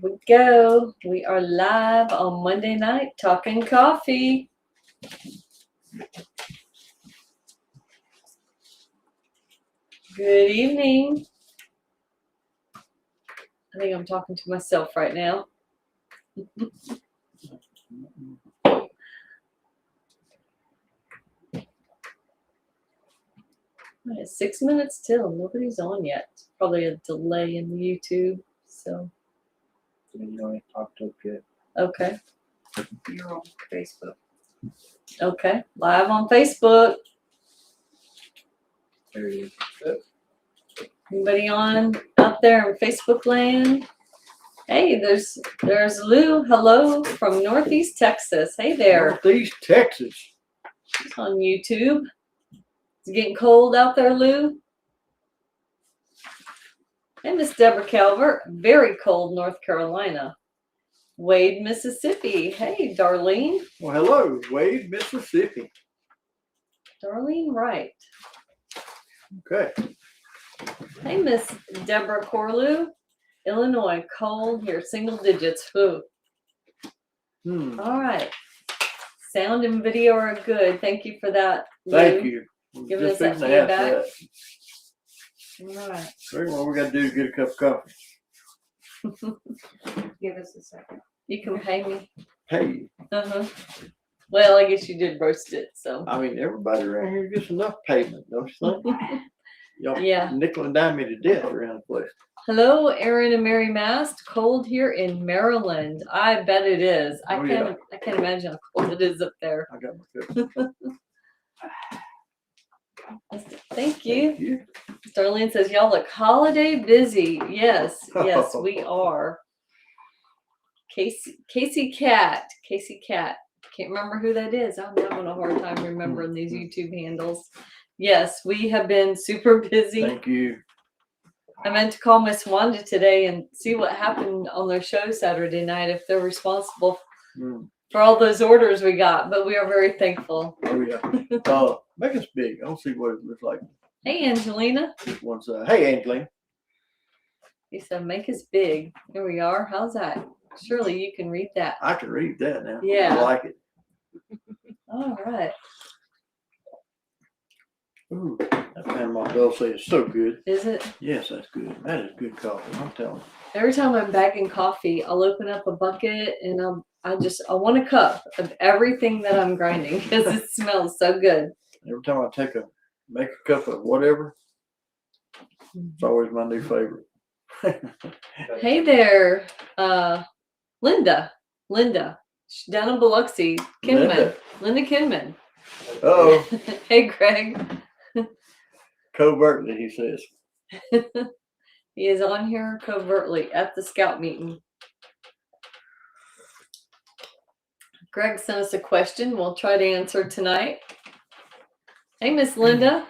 We go. We are live on Monday night talking coffee. Good evening. I think I'm talking to myself right now. It's 6 minutes till. Nobody's on yet. Probably a delay in YouTube. So. You ain't popped up yet. Okay. You're on Facebook. Okay. Live on Facebook. There you go. Anybody on out there in Facebook land? Hey, there's Lou. Hello from Northeast Texas. Hey there. Northeast Texas. It's on YouTube. It's getting cold out there, Lou. Hey, Miss Deborah Calvert. Very cold, North Carolina. Wade, Mississippi. Hey, Darlene. Well, hello, Wade, Mississippi. Darlene Wright. Okay. Hey, Miss Deborah Corlew. Illinois, cold here, single digits. Ooh. All right. Sound and video are good. Thank you for that, Lou. Thank you. Giving us that fixing to ask feedback. that. All right. Very well, we got to do is get a cup of coffee. Give us a second. You can pay me. Hey, Well, I guess you did roast it, so. I mean, everybody around here gets enough payment, don't you think? Y'all Yeah. nickel and dime me to death around the place. Hello, Aaron and Mary Mast. Cold here in Maryland. I bet it is. I Oh, can't imagine how cold it is up there. I got my cup. Thank you. Thank you. Darlene says, y'all look holiday busy. Yes, we are. Casey Cat. Can't remember who that is. I'm having a hard time remembering these YouTube handles. Yes, we have been super busy. Thank you. I meant to call Miss Wanda today and see what happened on their show Saturday night, if they're responsible for all those orders we got, but we are very thankful. Oh, yeah. Make us big. I don't see what it looks like. Hey, Angelina. One side. Hey, Angeline. He said, make us big. Here we are. How's that? Surely you can read that. I can read that now. Yeah. I like it. All right. Ooh, that Panama Dulce is so good. Is it? Yes, that's good. That is good coffee. I'm telling you. Every time I'm bagging coffee, I'll open up a bucket and I want a cup of everything that I'm grinding because it smells so good. Every time I make a cup of whatever, it's always my new favorite. Hey there, Linda. She's down in Biloxi. Kinman. Linda Kinman. Uh-oh. Hey, Greg. Covertly, he says. He is on here covertly at the scout meeting. Greg sent us a question. We'll try to answer tonight. Hey, Miss Linda.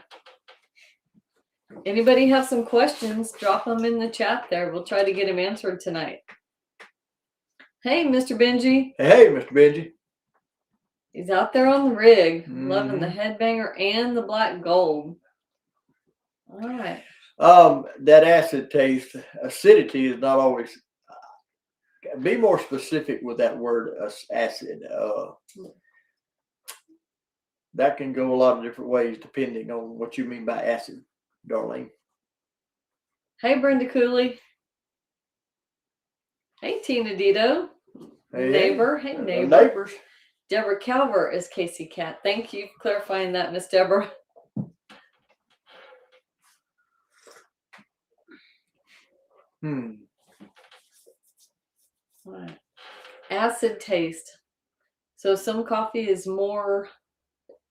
Anybody have some questions? Drop them in the chat there. We'll try to get them answered tonight. Hey, Mr. Benji. Hey, Mr. Benji. He's out there on the rig, loving the headbanger and the black gold. All right. That acid taste, acidity is not always. Be more specific with that word, acid. That can go a lot of different ways depending on what you mean by acid, Darlene. Hey, Brenda Cooley. Hey, Tina Dito. Hey, Neighbor. Hey, neighbor. Neighbors. Deborah Calvert is Casey Cat. Thank you for clarifying that, Miss Deborah. All right. Acid taste. So some coffee is more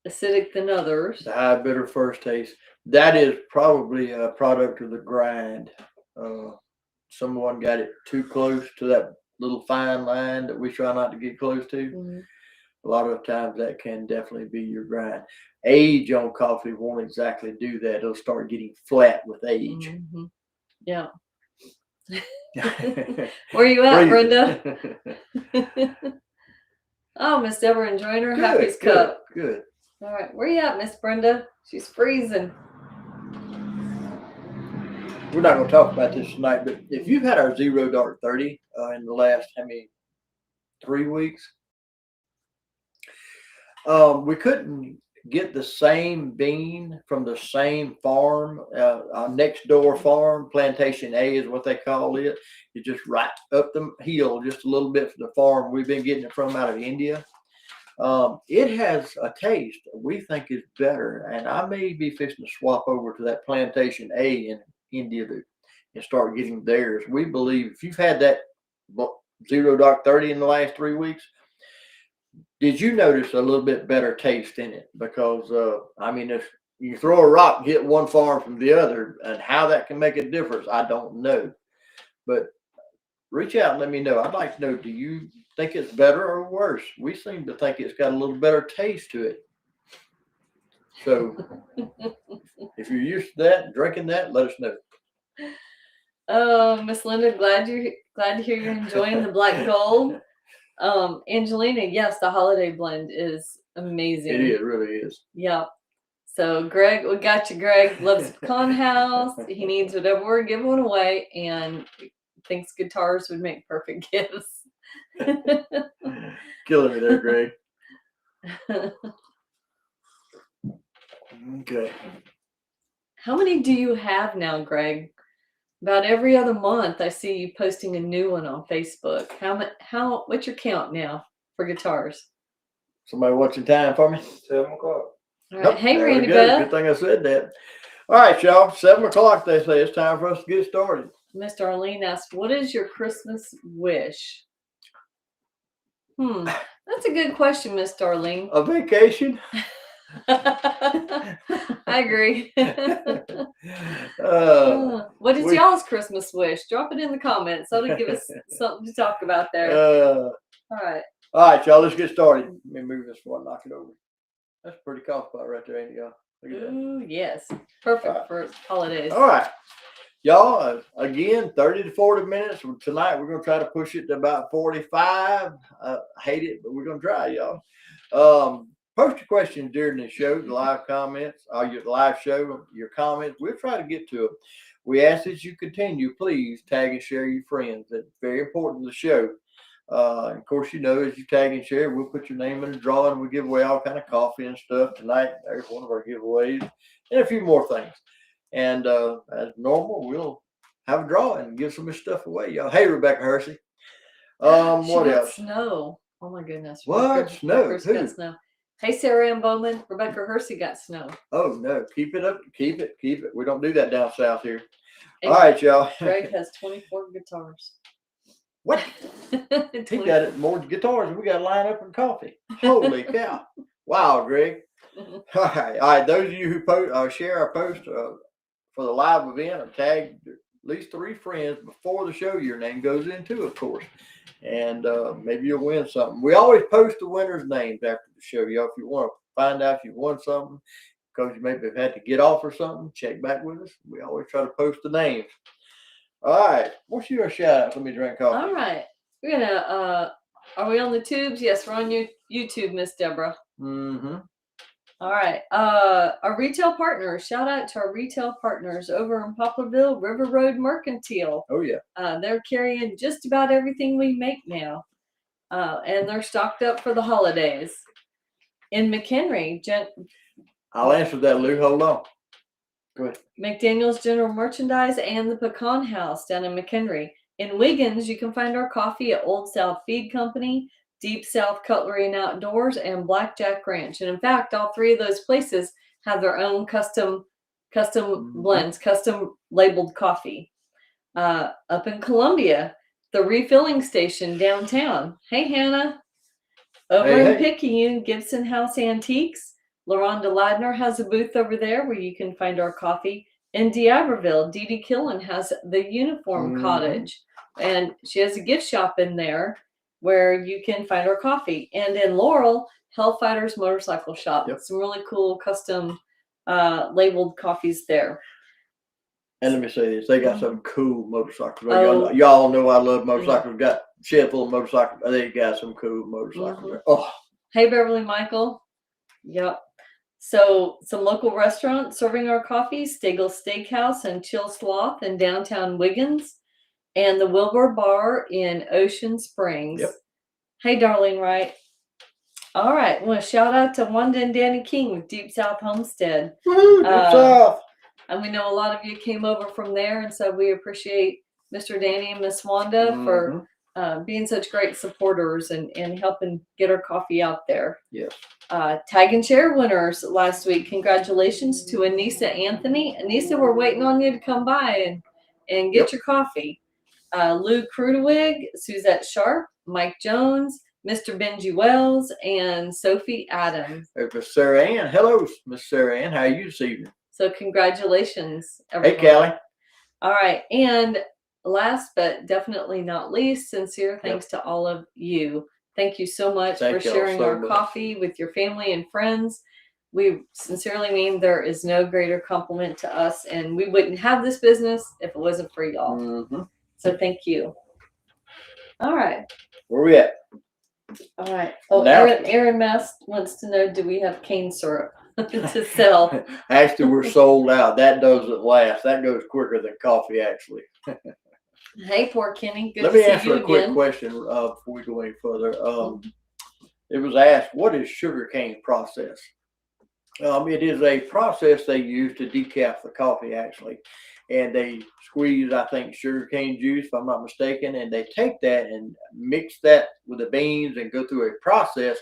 acidic than others. The high bitter first taste. That is probably a product of the grind. Someone got it too close to that little fine line that we try not to get close to. A lot of times that can definitely be your grind. Age on coffee won't exactly do that. It'll start getting flat with age. Yeah. Where you at, Brenda? Oh, Miss Deborah enjoying her Happy's cup. Good. All right. Where you at, Miss Brenda? She's freezing. we're not going to talk about this tonight, but if you've had our 0 dark 30 in the last, 3 weeks, we couldn't get the same bean from the same farm, our next door farm. Plantation A is what they call it. It's just right up the hill, just a little bit from the farm we've been getting it from out of India. It has a taste we think is better, and I may be fixing to swap over to that Plantation A in India and start getting theirs. We believe if you've had that 0 dark 30 in the last 3 weeks, did you notice a little bit better taste in it? Because if you throw a rock and hit one farm from the other, and how that can make a difference, I don't know. But reach out and let me know. I'd like to know, do you think it's better or worse? We seem to think it's got a little better taste to it. So if you're used to that, drinking that, let us know. Oh, Miss Linda, glad to hear you're enjoying the black gold. Angelina, yes, the holiday blend is amazing. It is, really is. Yep. So Greg, we got you. Greg loves Pecan House. He needs whatever we're giving away, and thinks guitars would make perfect gifts. Killing me there, Greg. Okay. How many do you have now, Greg? About every other month, I see you posting a new one on Facebook. What's your count now for guitars? Somebody watching time for me? 7 o'clock. All right. Hey, Randy Good Beth. thing I said that. All right, y'all. 7 o'clock, they say. It's time for us to get started. Mr. Arlene asked, what is your Christmas wish? That's a good question, Miss Darlene. A vacation? I agree. What is we- y'all's Christmas wish? Drop it in the comments. That'll give us something to talk about there. All All right, y'all. Let's get started. Let me move this before I knock it over. That's a pretty cough spot right there, ain't it, y'all? Look at that. Ooh, yes. Perfect for holidays. All right. Y'all, again, 30 to 40 minutes. Tonight, we're going to try to push it to about 45. I hate it, but we're going to try, y'all. Post your questions during the show, the live comments, or your live show, your comments. We'll try to get to them. We ask that you continue. Please tag and share your friends. That's very important to the show. Of course, as you tag and share, we'll put your name in the drawing, and we give away all kind of coffee and stuff tonight. There's one of our giveaways, and a few more things. And as normal, we'll have a draw and give some of this stuff away, y'all. Hey, Rebecca Hersey. What else? Snow. Oh my goodness. What? Snow? Rebecca's Who? got snow. Hey, Sarah Ann Bowman. Rebecca Hersey got snow. Oh no, keep it up. Keep it. We don't do that down south here. And All right, y'all. Greg has 24 guitars. What? He got it more guitars than we got to line up in coffee. Holy cow. Wow, Greg. All right. Those of you who share our post for the live event or tag at least 3 friends before the show, your name goes in too, of course. And maybe you'll win something. We always post the winner's names after the show, y'all. If you want to find out if you won something, because you maybe have had to get off or something, check back with us. We always try to post the names. All right. What's your shout out? Let me drink coffee. All right. We're going to, are we on the tubes? Yes, we're on YouTube, Miss Deborah. Mm-hmm. All right. Our retail partners. Shout out to our retail partners over in Poplarville, River Road Mercantile. Oh, yeah. They're carrying just about everything we make now. And they're stocked up for the holidays. In McHenry, I'll answer that, Lou. Hold on. Go ahead. McDaniel's General Merchandise and the Pecan House down in McHenry. In Wiggins, you can find our coffee at Old South Feed Company, Deep South Cutlery and Outdoors, and Blackjack Ranch. And in fact, all 3 of those places have their own custom blends, custom labeled coffee. Up in Columbia, the refilling station downtown. Hey, Hannah. Over in Picayune, Gibson House Antiques. LaRonda Ladner has a booth over there where you can find our coffee. In D'Iberville, Dee Dee Killen has the Uniform Cottage, and she has a gift shop in there where you can find our coffee. And in Laurel, Hellfighters Motorcycle Shop. Yep. Some really cool custom labeled coffees there. And let me say this, they got some cool motorcycles. Oh. Y'all know I love motorcycles. Got a shed full of motorcycles. They got some cool motorcycles. Oh. Hey, Beverly Michael. Yep. So some local restaurants serving our coffee, Stagel Steakhouse and Chill Sloth in downtown Wiggins, and the Wilbur Bar in Ocean Springs. Yep. Hey, Darlene Wright. All right. I want to shout out to Wanda and Danny King with Deep South Homestead. Woo, Deep South. And we know a lot of you came over from there, and so we appreciate Mr. Danny and Miss Wanda for being such great supporters and helping get our coffee out there. Yes. Tag and share winners last week. Congratulations to Anissa Anthony. Anissa, we're waiting on you to come by and get your coffee. Lou Krudewig, Suzette Sharp, Mike Jones, Mr. Benji Wells, and Sophie Adams. There's Miss Sarah Ann. Hello, Miss Sarah Ann. How are you this evening? So congratulations, everyone. Hey, Callie. All right. And last but definitely not least, sincere thanks to all of you. Thank you so much for sharing our coffee with your family and friends. We sincerely mean there is no greater compliment to us, and we wouldn't have this business if it wasn't for y'all. So thank you. All right. Where we at? All right. Oh, Aaron Mast wants to know, do we have cane syrup to sell? Actually, we're sold out. That doesn't last. That goes quicker than coffee, actually. Hey, poor Kenny. Good Let to me see answer you a quick again. question before we go any further. It was asked, what is sugarcane process? It is a process they use to decaf the coffee, actually. And they squeeze, I think, sugarcane juice, if I'm not mistaken, and they take that and mix that with the beans and go through a process.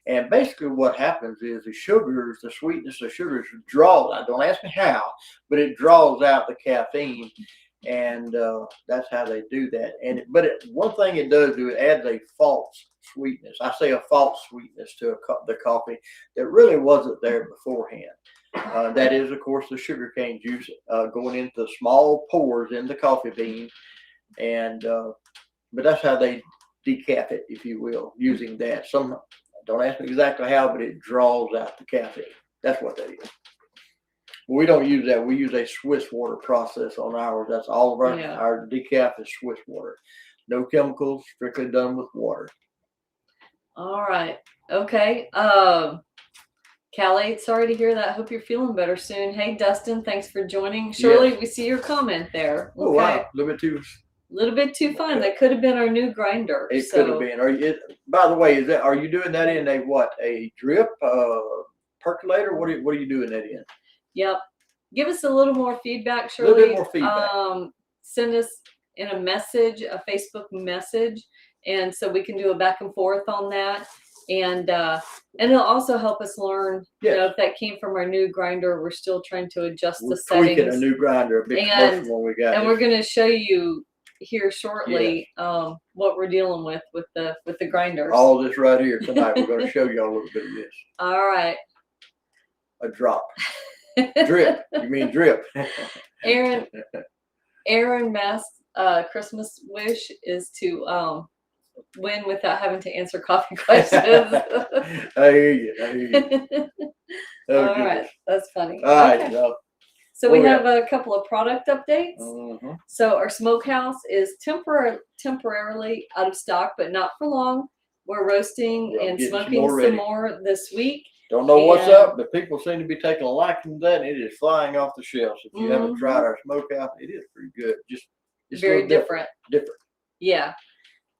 And basically what happens is the sugars, the sweetness of sugars draws, don't ask me how, but it draws out the caffeine. And that's how they do that. One thing it does do, it adds a false sweetness. I say a false sweetness to the coffee that really wasn't there beforehand. That is, of course, the sugarcane juice going into small pores in the coffee bean, but that's how they decaf it, if you will, using that. Don't ask me exactly how, but it draws out the caffeine. That's what that is. We don't use that. We use a Swiss water process on ours. That's all of our decaf is Swiss water. No chemicals, strictly done with water. All right. Okay. Callie, sorry to hear that. Hope you're feeling better soon. Hey, Dustin, thanks for joining. Shirley, we see your comment there. Oh, wow. A little bit too fine. That could have been our new grinder. It could have been. By the way, are you doing that in a drip percolator? What are you doing that in? Yep. Give us a little more feedback, Shirley. A little bit more feedback. Send us in a message, a Facebook message, and so we can do a back and forth on that. And it'll also help us learn, if that came from our new grinder. We're still trying to adjust the settings. Tweaking a new grinder, a big commercial one we got. And we're going to show you here shortly what we're dealing with the grinders. All this right here tonight. We're going to show you a little bit of this. All right. A drop. Drip. You mean drip. Aaron Mast's Christmas wish is to win without having to answer coffee questions. I hear you. All right. That's funny. All right. So we have a couple of product updates. So our smokehouse is temporarily out of stock, but not for long. We're roasting and smoking some more this week. Don't know what's up, but people seem to be taking a liking to that, and it is flying off the shelves. If you haven't tried our smokehouse, it is pretty good. It's very different. Yeah.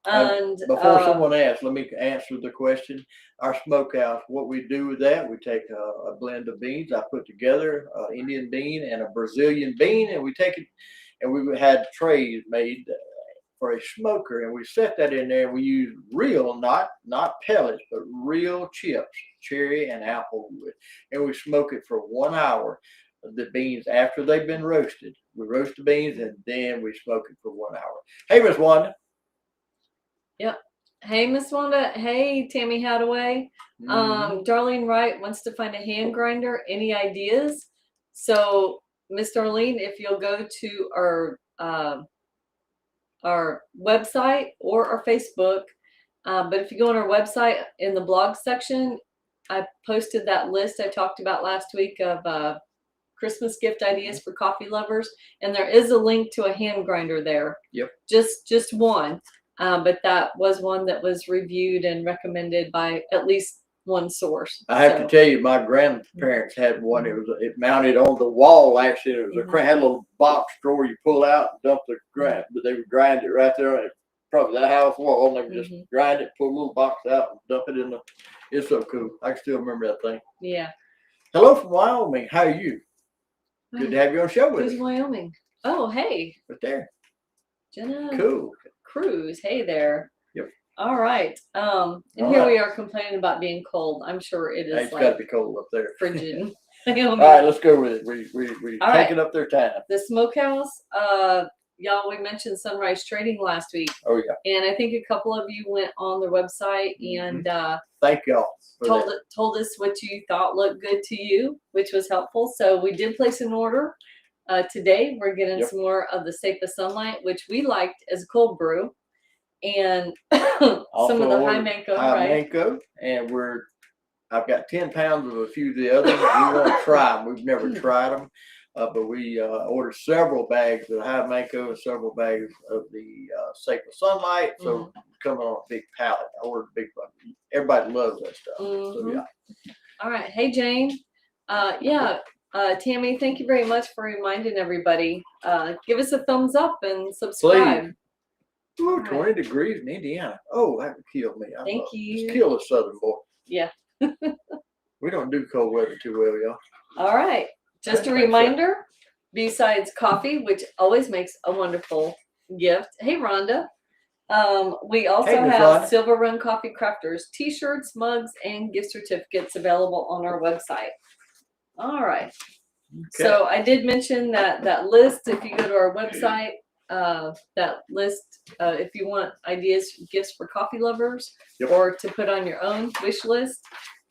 And before someone asks, let me answer the question. Our smokehouse, what we do with that, we take a blend of beans. I put together an Indian bean and a Brazilian bean, and we take it, and we had trays made for a smoker, and we set that in there. And we use real, not pellets, but real chips, cherry and apple wood, and we smoke it for 1 hour. The beans after they've been roasted, we roast the beans and then we smoke it for 1 hour. Hey, Miss Wanda. Yep. Hey, Miss Wanda. Hey, Tammy Hadaway. Darlene Wright wants to find a hand grinder. Any ideas? So, Miss Darlene, if you'll go to our website or our Facebook, but if you go on our website in the blog section, I posted that list I talked about last week of Christmas gift ideas for coffee lovers, and there is a link to a hand grinder there. Yep. Just one. But that was one that was reviewed and recommended by at least one source. I have to So, tell you, my grandparents had one. It mounted on the wall. Actually, it was had a little box drawer you pull out and dump the grind. But they would grind it right there on it, probably the house wall. And they would just grind it, pull a little box out, and dump it in the. It's so cool. I can still remember that thing. yeah. Hello from Wyoming. How are you? Good to have you on the show with Who's us. Wyoming? Oh, hey, Right there. Jenna Cool. Cruz. Hey there. Yep. All right. And All here right. we are complaining about being cold. I'm sure it Hey, is it's like got to be cold up there. frigid. All right, let's go with it. We All taking up their time. The smokehouse, y'all, we mentioned Sunrise Trading last week, Oh yeah. and I think a couple of you went on their website and Thank y'all for that. told us what you thought looked good to you, which was helpful. So we did place an order. Today we're getting some more of the Sapa Sunlight, which we liked as a cold brew, and some of the high mango, right? Mango, and I've got 10 pounds of a few of the others. We want to try them. We've never tried them, but we ordered several bags of high mango and several bags of the Sapa Sunlight. So coming on a big pallet. I ordered a big one. Everybody loves that stuff. So yeah. All right. Hey Jane. Tammy, thank you very much for reminding everybody. Give us a thumbs up and subscribe. Please. Ooh, 20 degrees in Indiana. Oh, that would kill me. Thank you. Just kill a southern boy. Yeah. We don't do cold weather too well, y'all. All right. Just a reminder, besides coffee, which always makes a wonderful gift. Hey, Rhonda. We also have Silver Run Coffee Crafters t-shirts, mugs, and gift certificates available on our website. All right. Okay. So I did mention that list. If you go to our website, that list, if you want ideas, gifts for coffee lovers, or to put on your own wish list,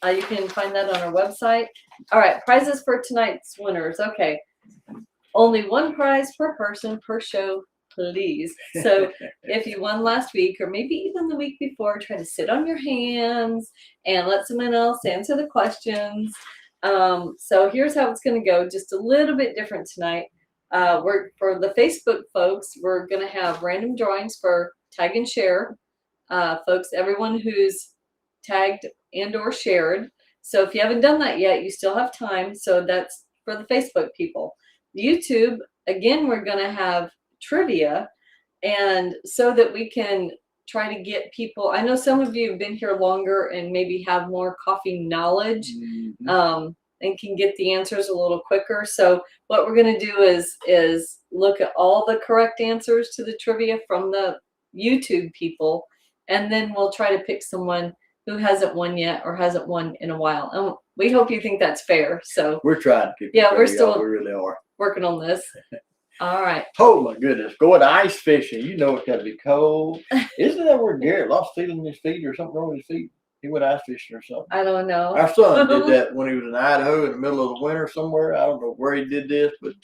you can find that on our website. All right, prizes for tonight's winners. Okay, only one prize per person per show, please. So if you won last week or maybe even the week before, try to sit on your hands and let someone else answer the questions. So here's how it's going to go, just a little bit different tonight. We're for the Facebook folks, we're going to have random drawings for tag and share folks, everyone who's tagged and or shared. So if you haven't done that yet, you still have time. So that's for the Facebook people. YouTube, again, we're going to have trivia, and so that we can try to get people. I know some of you have been here longer and maybe have more coffee knowledge. And can get the answers a little quicker. So what we're going to do is look at all the correct answers to the trivia from the YouTube people, and then we'll try to pick someone who hasn't won yet or hasn't won in a while. And we hope you think that's fair. So we're trying to keep it fair, we're still we really are working on this. All right. Oh my goodness, going ice fishing. You know it's got to be cold. Isn't that where Garrett lost feeling in his feet or something wrong with his feet? He went ice fishing or something. I don't know. Our son did that when he was in Idaho in the middle of the winter somewhere. I don't know where he did this, but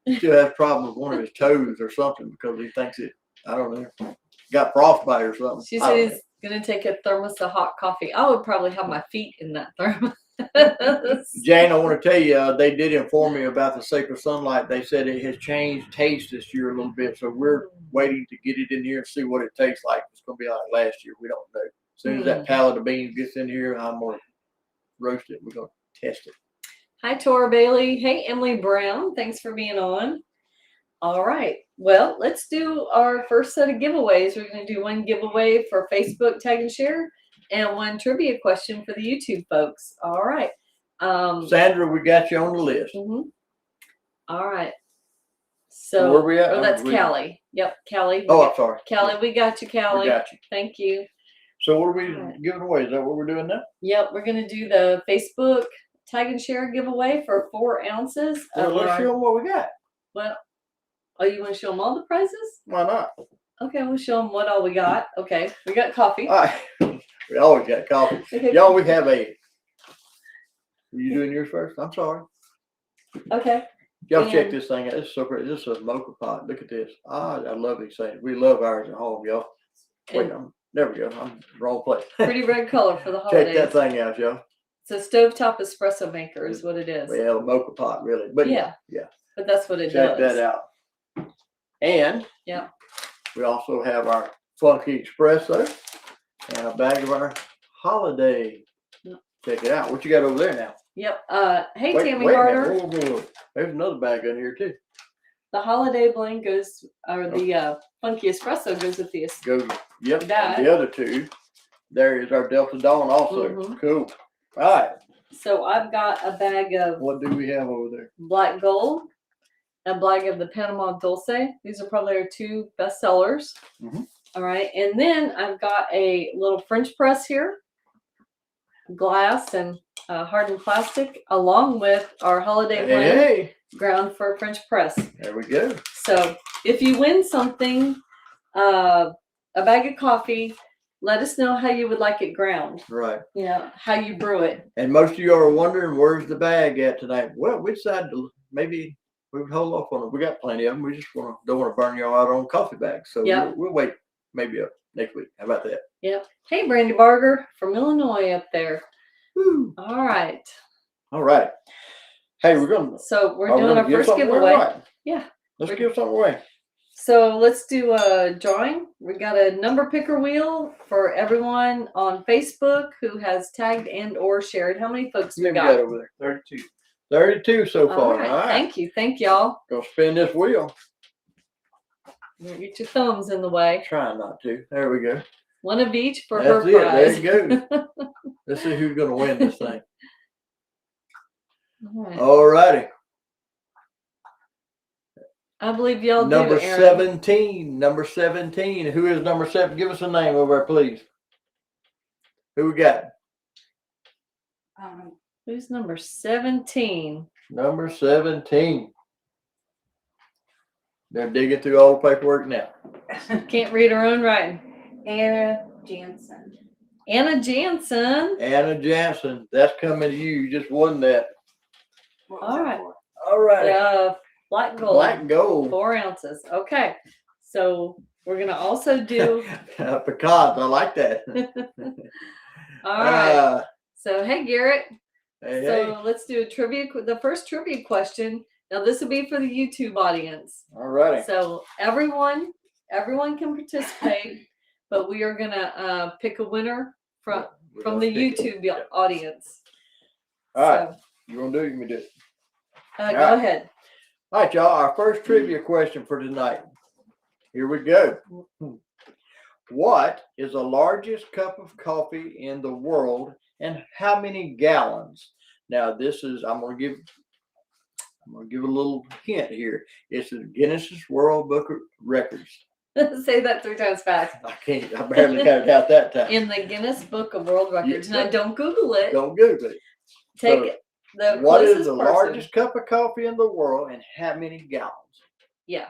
he still has a problem with one of his toes or something because he thinks it, I don't know, got frostbite or something. She said he's going to take a thermos of hot coffee. I would probably have my feet in that thermos. Jane, I want to tell you, they did inform me about the Sapa Sunlight. They said it has changed taste this year a little bit, so we're waiting to get it in here and see what it tastes like. It's going to be like last year. We don't know. As soon as that pallet of beans gets in here, I'm going to roast it. We're going to test it. Hi, Tora Bailey. Hey, Emily Brown. Thanks for being on. All right. Well, let's do our first set of giveaways. We're going to do one giveaway for Facebook Tag and Share and one trivia question for the YouTube folks. All right. Sandra, we got you on the list. All right. So where we at? Oh, that's Callie. Yep, Callie. Oh, I'm sorry. Callie, we got you, Callie. We got you. Thank you. So what are we giving away? Is that what we're doing now? Yep, we're going to do the Facebook Tag and Share giveaway for 4 ounces. Well, let's show them what we got. Well, oh, you want to show them all the prizes? Why not? Okay, we'll show them what all we got. Okay, we got coffee. All right. We always got coffee. Okay. Y'all, we have a... Are you doing yours first? I'm sorry. Okay. Y'all check this thing out. This is so pretty. This is a mocha pot. Look at this. I love these things. We love ours at home, y'all. Wait, there we go. I'm in the wrong place. Pretty red color for the holidays. Check that thing out, y'all. It's a stovetop espresso maker is what it is. Well, a mocha pot, really. But yeah. But that's what it does. Check that out. And we also have our funky espresso and a bag of our holiday check it out. What you got over there now? Yep. Hey, Wait, Tammy wait a Carter. minute. Whoa. There's another bag in here too. The holiday blend goes, or the funky espresso goes with this. Go. Yep. That. And the other two. There is our Delta Dawn also. Mhm. Cool. All right. So I've got a bag of What do we have over there? Black Gold, a bag of the Panama Dulce. These are probably our two best sellers. Mhm. All right. And then I've got a little French press here, glass and hardened plastic, along with our holiday blend Hey. ground for French press. There we go. So if you win something, a bag of coffee, let us know how you would like it ground. Right. You know, how you brew it. And most of you are wondering, where's the bag at tonight? Well, we decided to maybe we would hold off on it. We got plenty of them. We just don't want to burn y'all out on coffee bags. So Yep. we'll wait maybe up next week. How about that? Yep. Hey, Brandy Barger from Illinois up there. Woo. All right. All right. Hey, we're going to. So we're doing our first something giveaway. away? Right. Yeah. Let's give something away. So let's do a drawing. We got a number picker wheel for everyone on Facebook who has tagged and or shared. How many folks we We got? got over there 32. 32 so All far. right. All right. Thank you. Thank y'all. Gonna spin this wheel. Get your thumbs in the way. Trying not to. There we go. One of each for That's her it. prize. There you go. Let's see who's gonna win this thing. All right. All righty. I believe y'all Number do, Aaron. 17. Number 17. Who is number 7? Give us a name over there, please. Who we got? Who's number 17? Number 17. They're digging through all the paperwork now. Can't read her own writing. Anna Jansen. Anna Jansen. Anna Jansen. That's coming to you. You just won that. What was All that right. for? All right. Black gold. Black gold. 4 ounces. Okay. So we're going to also do. Pecans. I like that. All right. So, hey, Garrett. Hey, So hey. let's do a trivia. The first trivia question. Now, this will be for the YouTube audience. All righty. So everyone can participate, but we are gonna pick a winner from the YouTube audience. All right. So, You want to do it? You can do it. go right. ahead. All right, y'all. Our first trivia question for tonight. Here we go. What is the largest cup of coffee in the world, and how many gallons? Now, this is I'm gonna give a little hint here. It's the Guinness World Book of Records. Say that 3 times fast. I barely got it out that time. In the Guinness Book of World Records. Yeah. Now, don't Google it. Don't Google it. Take So, it. The What closest is the person. largest cup of coffee in the world, and how many gallons? Yeah.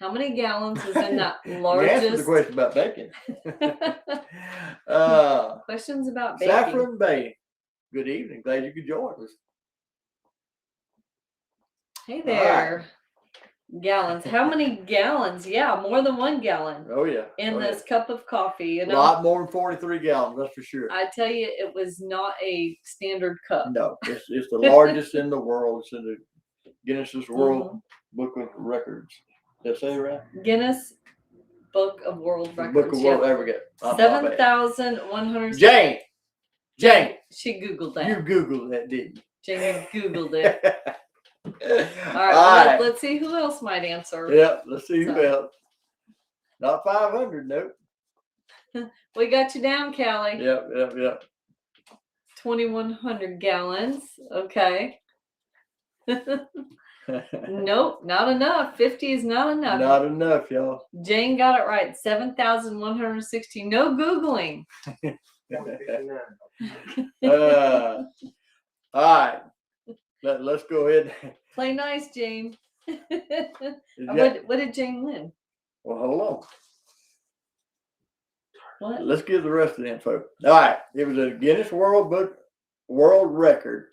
How many gallons is in that You answered the largest? question about bacon. Questions about baking. Saffron Bay. Good evening. Glad you could join us. Hey there. Gallons. How many gallons? Yeah, more than 1 gallon Oh yeah. in Oh, this cup of coffee. You yeah. A know, lot more than 43 gallons, that's for sure. I tell you, it was not a standard cup. No, it's the largest in the world. It's in the Guinness World Mm-hmm. Book of Records. Did I say it right? Guinness Book of World Records. Book of World. There we go. I'm not bad. 7,100. Jane, She Googled that. you Googled that, didn't you? Jane Googled it. All right. All right. Let's see who else might answer. Yep. Let's see who So- else. Not 500. Nope. We got you down, Callie. Yep. 2,100 gallons. Okay. Nope, not enough. 50 is not enough. Not enough, y'all. Jane got it right. 7,160. No Googling. All right. Let's go ahead. Play nice, Jane. Is that- What did Jane win? well, hold on. What? Let's give the rest of the info. All right. It was a Guinness World Record.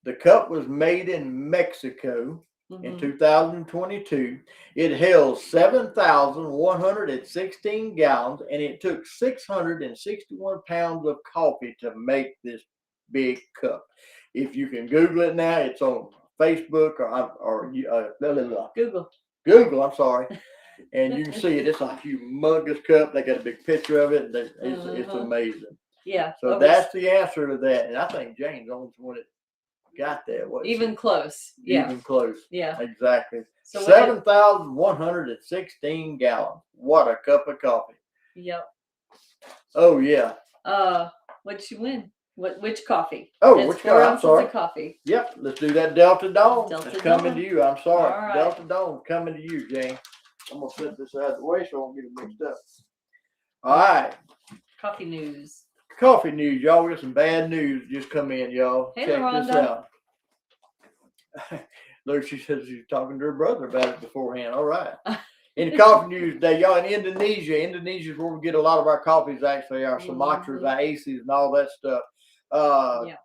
The cup was made in Mexico in Mhm. 2022. It held 7,116 gallons, and it took 661 pounds of coffee to make this big cup. If you can Google it now, it's on Facebook or Google. I'm sorry, and you can see it. It's a humongous cup. They got a big picture of it. And it's Uh-huh. amazing. Yeah. So that's the answer to that. And I think Jane's the only one that got that. What even close. Yeah. Even close. Yeah. Exactly. So 7,116 gallons. What a cup of coffee. Yep. Oh yeah. What'd you win? Which coffee? Oh, it's which 4 coffee? I'm ounces sorry. of coffee. Yep. Let's do that Delta Dawn. Delta It's coming Dawn. to you. I'm sorry. All right. Delta Dawn coming to you, Jane. I'm gonna set this out of the way so I don't get it mixed up. All right. Coffee news. Coffee news, y'all. We got some bad news just come in, y'all. Hey, Check this LaRonda. out. Look, she says she's talking to her brother about it beforehand. All right. In the coffee news today, y'all, in Indonesia is where we get a lot of our coffees, actually, our Sumatras, our Aces, and all that stuff.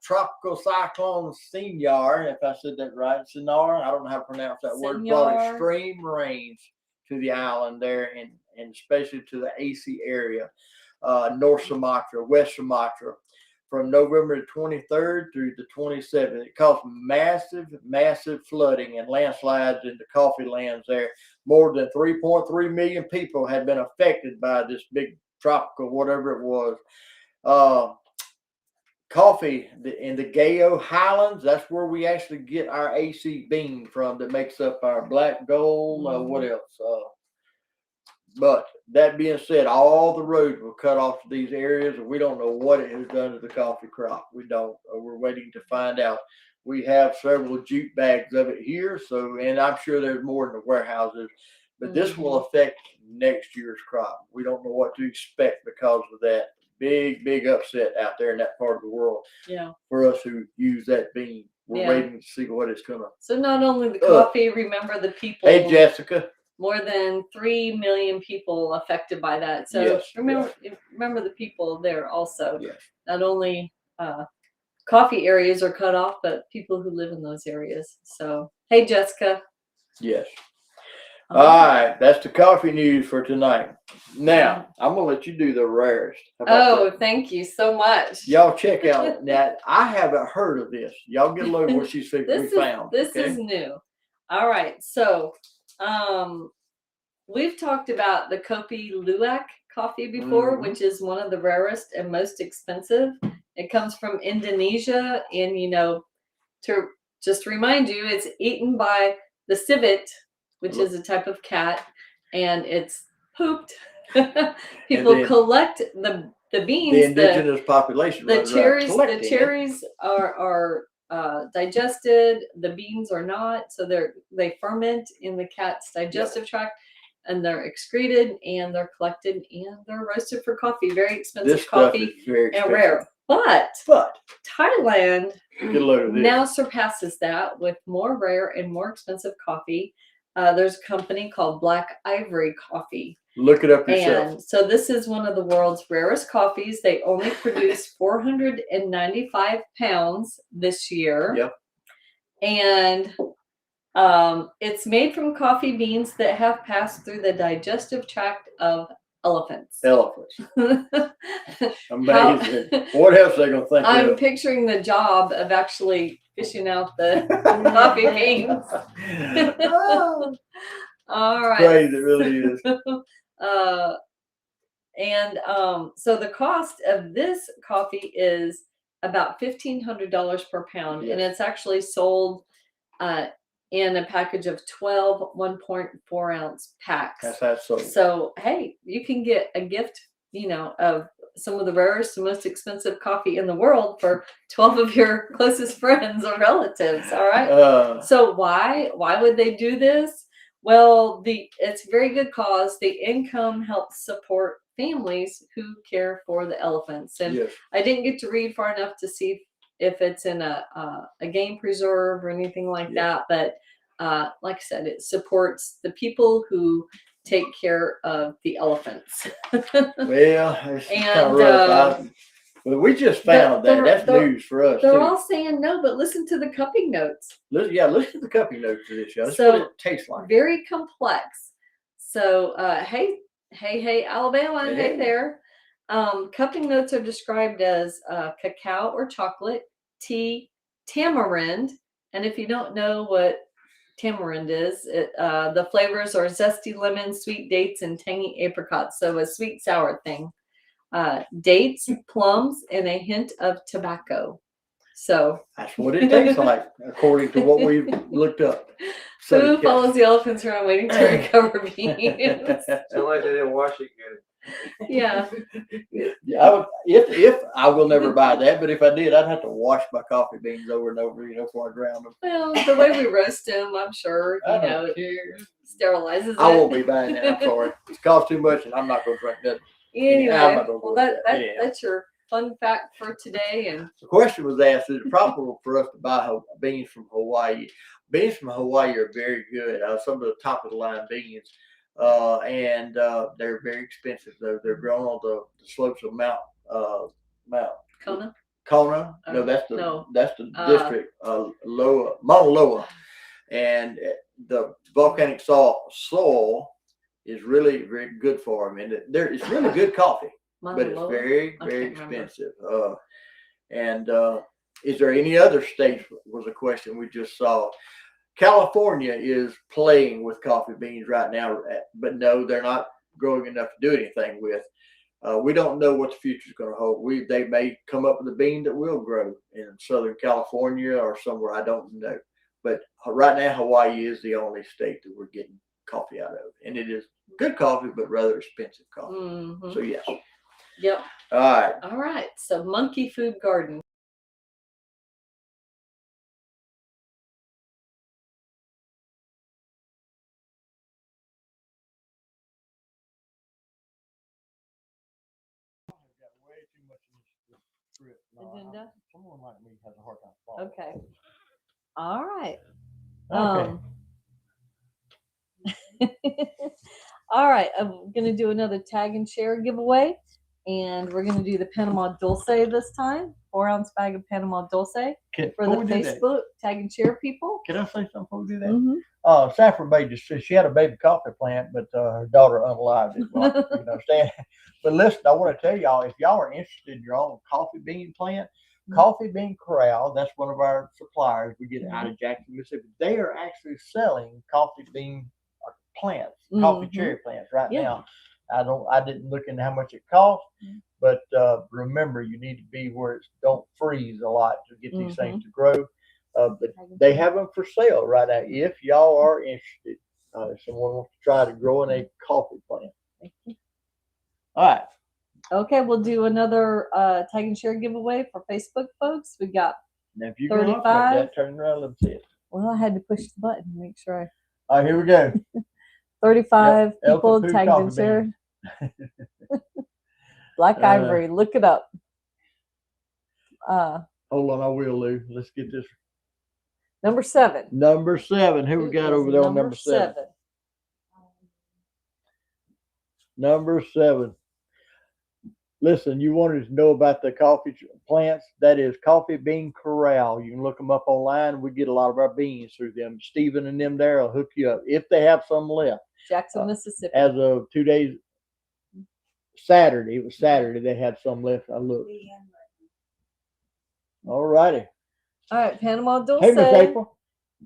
Tropical cyclone Sinar, if I said that right, Sinar, I don't know how to pronounce that word, brought extreme rains to the island there, and especially to the AC area, North Sumatra, West Sumatra, from November the 23rd through the 27th. It caused massive flooding and landslides in the coffee lands there. More than 3.3 million people had been affected by this big tropical, whatever it was. Coffee in the Gayo Highlands, that's where we actually get our AC bean from that makes up our black gold. What else? But that being said, all the roads were cut off to these areas, and we don't know what it has done to the coffee crop. We don't. We're waiting to find out. We have several jute bags of it here, and I'm sure there's more in the warehouses. But this will affect next year's crop. We don't know what to expect because of that big upset out there in that part of the world. Yeah. For us who use that bean, we're waiting to see what it's gonna. So not only the coffee, remember the people. Hey, Jessica. More than 3 million people affected by that. So yes, remember the people there also. Yes. Not only coffee areas are cut off, but people who live in those areas. So hey, Jessica. Yes. All right, that's the coffee news for tonight. Now, I'm going to let you do the rarest. Thank you so much. Y'all check out that. I haven't heard of this. Y'all get a load of what she's figured we found. This is new. All right, so we've talked about the Kopi Luwak coffee before, which is one of the rarest and most expensive. It comes from Indonesia, and to just remind you, it's eaten by the civet, which is a type of cat, and it's pooped. People collect the beans. The indigenous population. The cherries are digested. The beans are not, so they ferment in the cat's digestive tract, and they're excreted, and they're collected, and they're roasted for coffee. Very expensive coffee, very expensive. And rare. But Thailand now surpasses that with more rare and more expensive coffee. There's a company called Black Ivory Coffee. Look it up yourself. And so this is one of the world's rarest coffees. They only produce 495 pounds this year. Yep. And it's made from coffee beans that have passed through the digestive tract of elephants. Amazing. What else are they going to think I'm of? picturing the job of actually fishing out the coffee beans. All right. Crazy, it really is. So the cost of this coffee is about $1,500 per pound, and it's actually sold in a package of 12 1.4 ounce packs. That's how it's sold. So hey, you can get a gift, of some of the rarest and most expensive coffee in the world for 12 of your closest friends or relatives. All right. So why would they do this? Well, it's a very good cause. The income helps support families who care for the elephants. And I didn't get to read far enough to see if it's in a game preserve or anything like that. But like I said, it supports the people who take care of the elephants. Well, it's kind of rough. Well, we just found that. That's news for us. They're all saying no, but listen to the cupping notes. Listen to the cupping notes to this. That's what it tastes like. Very complex. So, hey, Alabama, hey there. Cupping notes are described as cacao or chocolate, tea, tamarind, and if you don't know what tamarind is, the flavors are zesty lemon, sweet dates, and tangy apricots. So a sweet sour thing. Dates, plums, and a hint of tobacco. So That's what it tastes like, according to what we've looked up. who follows the elephants around waiting to recover beans? Sound like they didn't wash it good. Yeah. Yeah, I would, if I will never buy that, but if I did, I'd have to wash my coffee beans over and over, before I ground them. Well, the way we roast them, I'm sure, I you don't know, care. sterilizes it. I won't be buying that. I'm sorry. It's cost too much, and I'm not going to drink that. Anyway, I'm not gonna go well, with that. Anyhow. that's your fun fact for today. And The question was asked: is it profitable for us to buy beans from Hawaii? Beans from Hawaii are very good. Some of the top of the line beans, and they're very expensive. Though they're grown on the slopes of Mount Kona? Kona. No, that's the district. Mauna Loa, and the volcanic soil is really very good for them, and it's really good coffee. But it's very, very expensive. Is there any other states, was a question we just saw. California is playing with coffee beans right now, but no, they're not growing enough to do anything with. We don't know what the future is going to hold. They may come up with a bean that will grow in Southern California or somewhere, I don't know. But right now, Hawaii is the only state that we're getting coffee out of. And it is good coffee, but rather expensive coffee. Mm-hmm. So, yes. Yep. All right. So Monkey Food Garden. Agenda? Someone like me has a hard time following. Okay. All right. Okay. All right. I'm going to do another tag and share giveaway. And we're going to do the Panama Dulce this time. 4-ounce bag of Panama Dulce for the Facebook tag and share people. Can I say something before we do that? Mm-hmm. Saffron Bay just said she had a baby coffee plant, but her daughter unalived it. Well, you understand? But listen, I want to tell y'all, if y'all are interested in your own coffee bean plant, Coffee Bean Corral, that's one of our suppliers. We get it out of Jackson, Mississippi. They are actually selling coffee bean plants, coffee cherry plants right now. I didn't look into how much it costs, but remember, you need to be where it don't freeze a lot to get these things to grow. But they have them for sale right now. If y'all are interested, if someone wants to try to grow in a coffee plant. All right. Okay, we'll do another tag and share giveaway for Facebook folks. We got now, if you 35. That, turn around and see it. Well, I had to push the button to make sure I. All right, here we go. 35 people tagged and shared. Black Ivory, look it up. Hold on, I will, Lou. Let's get this. Number 7. Number 7. Who we got over there on number 7? Number 7. Listen, you wanted to know about the coffee plants. That is Coffee Bean Corral. You can look them up online. We get a lot of our beans through them. Stephen and them there will hook you up if they have some left. Jackson, Mississippi. As of 2 days, Saturday. It was Saturday. They had some left. I looked. All righty. All right, Panama Dulce. Hey, Miss April.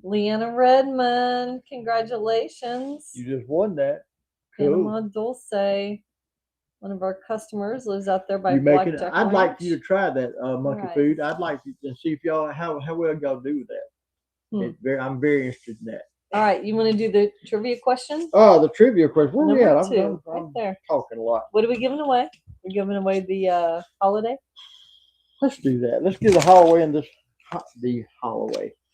Leanna Redmond. Congratulations. You just won that. Cool. Panama Dulce. One of our customers lives out there by Blackjack. I'd like for you to try that monkey food. I'd like to see if y'all how well y'all do with that. I'm very interested in that. All right, you want to do the trivia question? Oh, the trivia question. Where we at? I'm right there. Talking a lot. What are we giving away? We're giving away the holiday. Let's do that. Let's give the holiday and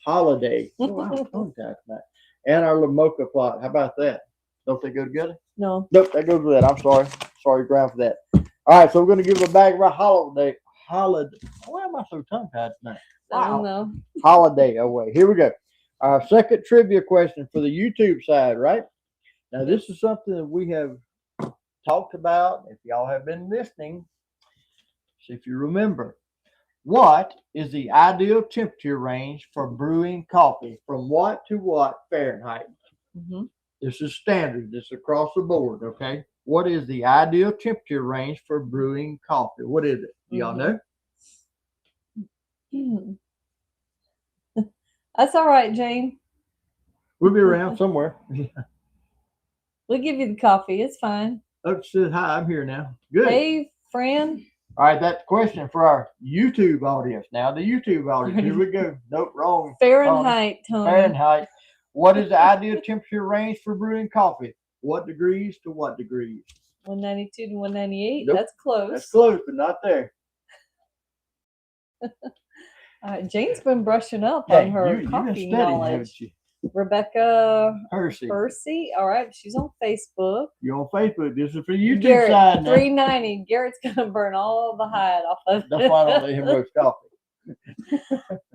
holiday. Oh, I'm tongue tied tonight. And our little mocha pot. How about that? Don't they go together? No. Nope, that goes with that. I'm sorry. Sorry, Ground, for that. All right, so we're going to give a bag of our holiday. Why am I so tongue tied tonight? Wow. I don't know. Holiday away. Here we go. Our second trivia question for the YouTube side, right? Now, this is something that we have talked about. If y'all have been listening, see if you remember. What is the ideal temperature range for brewing coffee? From what to what Fahrenheit? This is standard. This is across the board, okay? What is the ideal temperature range for brewing coffee? What is it? Do y'all know? That's all right, Jane. We'll be around somewhere. We'll give you the coffee. It's fine. Oh, says hi. I'm here now. Good. Hey, Fran? All right, that's a question for our YouTube audience. Now, the YouTube audience. Here we go. Nope, wrong. Fahrenheit, Tony. Fahrenheit. What is the ideal temperature range for brewing coffee? What degrees to what degrees? 192 to 198. Nope. That's close. That's close, but not there. Jane's been brushing up on her you've been coffee studying, knowledge. haven't you? Rebecca Percy. Percy. All right, she's on Facebook. You're on Facebook. This is for YouTube Garrett, side now. 390. Garrett's gonna burn all the hide off of it. That's why I don't let him roast coffee.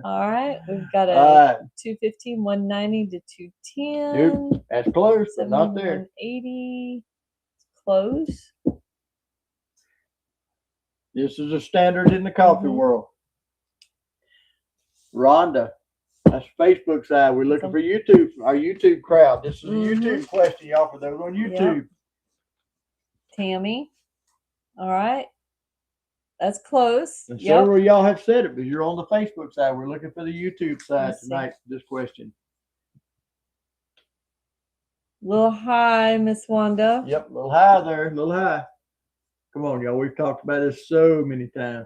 All right, we've got a All right, 215, 190 to 210. nope, that's close, but 70 not to there. 180. Close. This is a standard in the coffee Mhm. world. Rhonda, that's Facebook side. We're looking for YouTube, our YouTube crowd. This is a YouTube question, y'all, for those on YouTube. Tammy. All right. That's close. And Yep. several of y'all have said it, but you're on the Facebook side. We're looking for the YouTube side Let's see. tonight. This question. Little high, Miss Wanda. Yep, a little high there, a little high. Come on, y'all. We've talked about this so many times.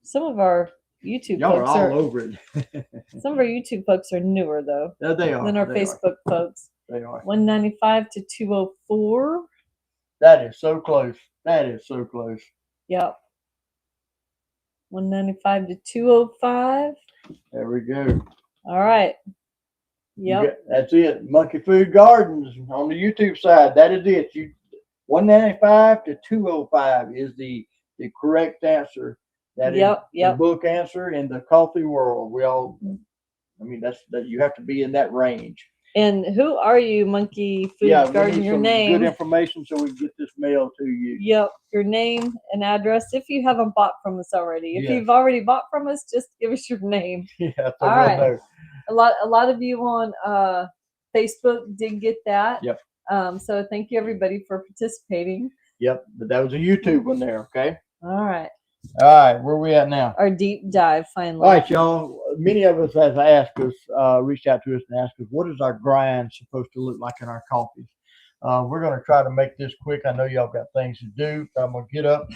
Some of our YouTube Y'all are folks all are over it. some of our YouTube folks are newer though No, they are. than our they Facebook folks. Are. They are. 195 to 204. That is so close. That is so close. Yep. 195 to 205. There we go. All right. You Yep. got- that's it. Monkey Food Gardens on the YouTube side. That is it. 195 to 205 is the correct answer. That is the book answer in the coffee world. We all, I mean, that you have to be in that range. And who are you, Monkey Food Yeah, we Garden? need Your some name. good information so we can get this mailed to you. Yep, your name and address if you haven't bought from us already. If Yes. you've already bought from us, just give us your name. Yeah, so All we'll right. know. A lot of you on Facebook did get that. Yep. So thank you everybody for participating. Yep, but that was a YouTube one there. Okay. All right. All right, where we at now? Our deep dive finally. All right, y'all. Many of us have asked us, reached out to us and asked us, what is our grind supposed to look like in our coffees? We're going to try to make this quick. I know y'all got things to do, so I'm going to get up.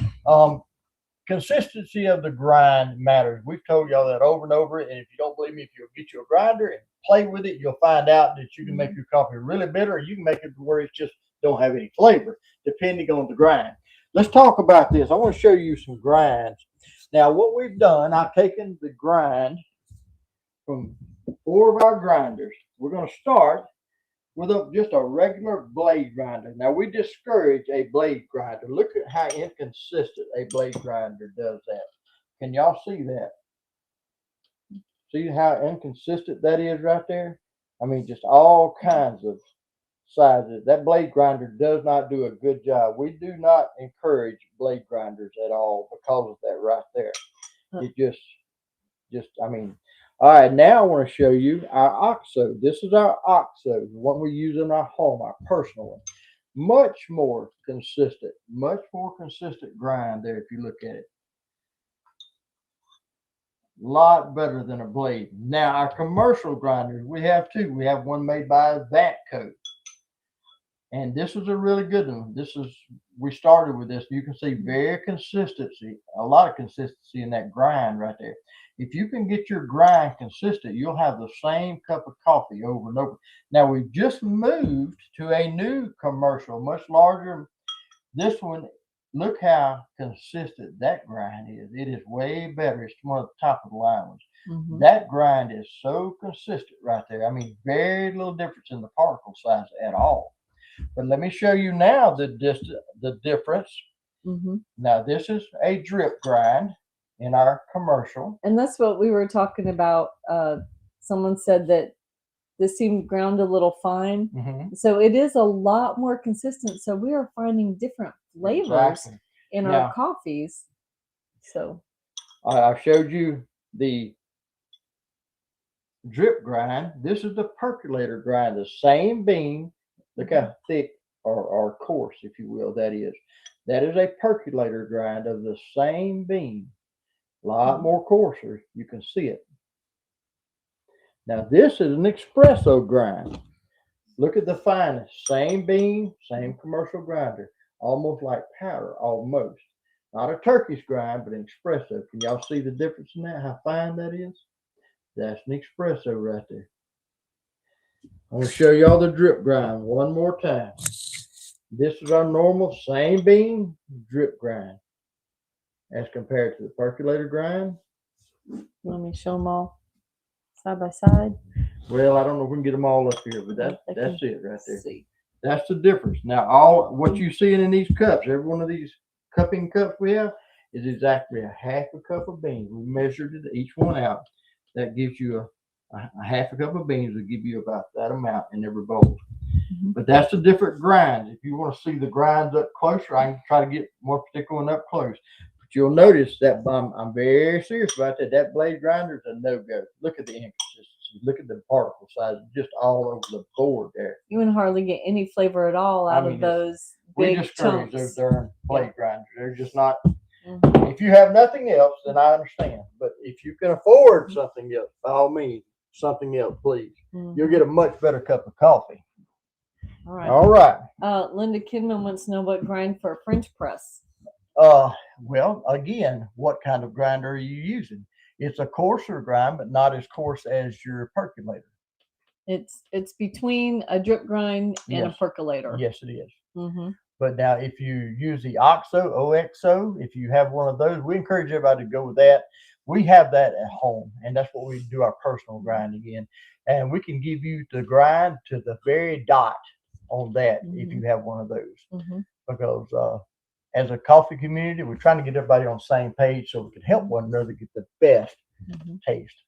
Consistency of the grind matters. We've told y'all that over and over. And if you don't believe me, if you'll get you a grinder and play with it, you'll find out that you can make your coffee really bitter, or you can make it to where it just don't have any flavor, depending on the grind. Let's talk about this. I want to show you some grinds. Now, what we've done, I've taken the grind from 4 of our grinders. We're going to start with just a regular blade grinder. Now, we discourage a blade grinder. Look at how inconsistent a blade grinder does that. Can y'all see that? See how inconsistent that is right there? I mean, just all kinds of sizes. That blade grinder does not do a good job. We do not encourage blade grinders at all because of that right there. It just, I mean, all right, now I want to show you our OXO. This is our OXO, the one we use in our home, our personal one. Much more consistent grind there if you look at it. A lot better than a blade. Now, our commercial grinders, we have two. We have one made by Vantco. And this is a really good one. We started with this. You can see very consistency, a lot of consistency in that grind right there. If you can get your grind consistent, you'll have the same cup of coffee over and over. Now, we've just moved to a new commercial, much larger. This one, look how consistent that grind is. It is way better. It's one of the top of the line ones. Mm-hmm. That grind is so consistent right there. I mean, very little difference in the particle size at all. But let me show you now the difference. Mm-hmm. Now, this is a drip grind in our commercial. And that's what we were talking about. Someone said that this seemed ground a little fine. Mm-hmm. So it is a lot more consistent. So we are finding different flavors in our coffees. So I showed you the drip grind. This is the percolator grind, the same bean. Look how thick or coarse, if you will, that is. That is a percolator grind of the same bean. A lot more coarser. You can see it. Now, this is an espresso grind. Look at the fineness. Same bean, same commercial grinder. almost like powder, almost. Not a Turkish grind, but an espresso. Can y'all see the difference in that? How fine that is? That's an espresso right there. I'm gonna show y'all the drip grind one more time. This is our normal same bean drip grind as compared to the percolator grind. Let me show them all side by side. Well, I don't know if we can get them all up here, but that's it right there. See. That's the difference. Now, all what you seeing in these cups, every one of these cupping cups we have is exactly a half a cup of beans. We measured it each one out. That gives you a half a cup of beans will give you about that amount in every bowl. But that's a different grind. If you want to see the grinds up closer, I can try to get more particular one up close. But you'll notice that I'm very serious about that. That blade grinder is a no-go. Look at the inconsistency. Look at the particle size, just all over the board there. You wouldn't hardly get any flavor at all out of those We big discourage chunks. those darn blade grinders. They're just not. Mhm. If you have nothing else, then I understand. But if you can afford something else, by all means, something else, please. You'll get a much better cup of coffee. All right. All right. Linda Kidman wants to know what grind for a French press. Well, again, what kind of grinder are you using? It's a coarser grind, but not as coarse as your percolator. It's between a drip grind and a Yes. percolator. Yes, it is. Mm-hmm. But now, if you use the OXO, if you have one of those, we encourage everybody to go with that. We have that at home, and that's what we do our personal grinding in. And we can give you the grind to the very dot on that if you have one of those. Because as a coffee community, we're trying to get everybody on the same page so we can help one another get the best taste.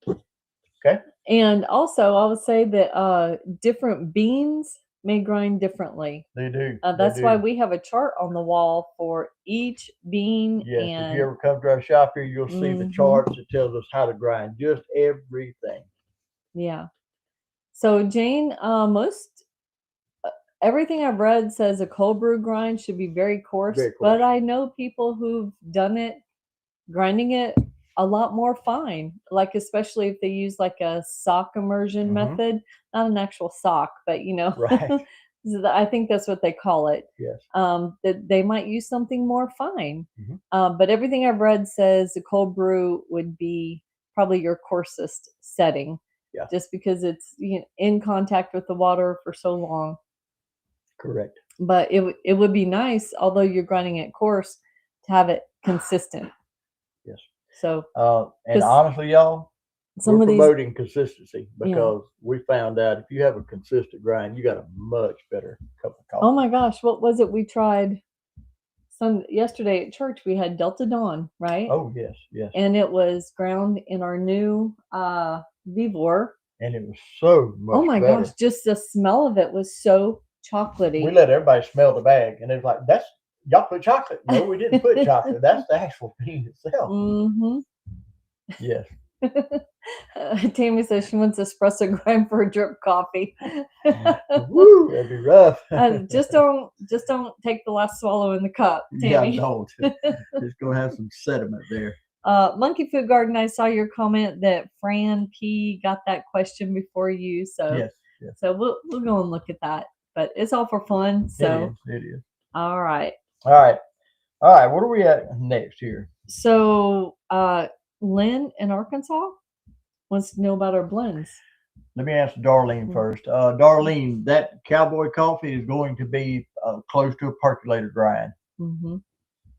Okay. And also, I would say that different beans may grind differently. They do. That's why we have a chart on the wall for each bean. Yes, and if you ever come to our shop here, you'll see the charts that tells us how to grind just everything. Yeah. So Jane, everything I've read says a cold brew grind should be very coarse, but I know people who've done it, grinding it a lot more fine, like especially if they use like a sock immersion method, not an actual sock, but Right. I think that's what they call it. Yes. That they might use something more fine. But everything I've read says the cold brew would be probably your coarsest setting. Yeah. Just because it's in contact with the water for so long. Correct. But it would be nice, although you're grinding it coarse, to have it consistent. Yes. So and honestly, y'all, we're promoting consistency because we found out if you have a consistent grind, you got a much better cup of coffee. Oh my gosh, what was it we tried yesterday at church? We had Delta Dawn, right? Oh yes, yes. And it was ground in our new Vivor. And it was so much Oh my better. gosh, just the smell of it was so chocolatey. We let everybody smell the bag, and it's like, that's y'all put chocolate. No, we didn't put chocolate. That's the actual bean itself. Yes. Tammy says she wants espresso grind for a drip coffee. Woo, that'd be rough. Just don't take the last swallow in the cup, Tammy. Yeah, don't. It's gonna have some sediment there. Monkey Food Garden, I saw your comment that Fran P got that question before you, so yes. So we'll go and look at that. But it's all for fun. So it is. All right. What are we at next here? So Lynn in Arkansas wants to know about our blends. Let me answer Darlene first. Darlene, that cowboy coffee is going to be close to a percolator grind.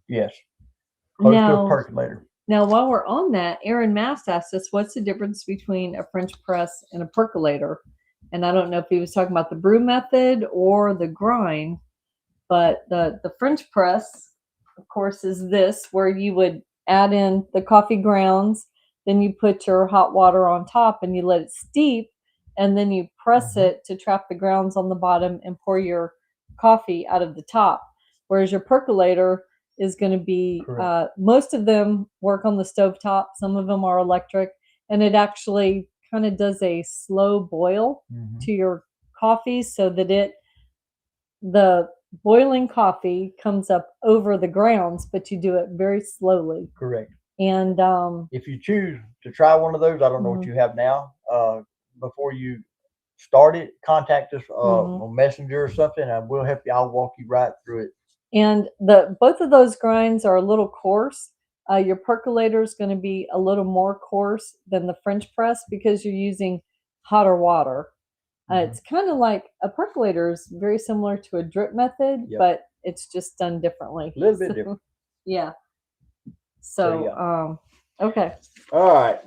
Yes. Close to a percolator. Now, while we're on that, Aaron Mast asked us, what's the difference between a French press and a percolator? And I don't know if he was talking about the brew method or the grind, but the French press, of course, is this, where you would add in the coffee grounds, then you put your hot water on top and you let it steep, and then you press it to trap the grounds on the bottom and pour your coffee out of the top. Whereas your percolator is going to be, most of them work on the stovetop. Some of them are electric, and it actually kind of does a slow boil to your coffee so that the boiling coffee comes up over the grounds, but you do it very slowly. Correct. And if you choose to try one of those, I don't know what you have now. Before you start it, contact us on Messenger or something, and we'll help you. I'll walk you right through it And both of those grinds are a little coarse. Your percolator is going to be a little more coarse than the French press because you're using hotter water. It's kind of like a percolator is very similar to a drip method, Yep. but it's just done differently. A little bit different. Yeah. So, So, okay. All right.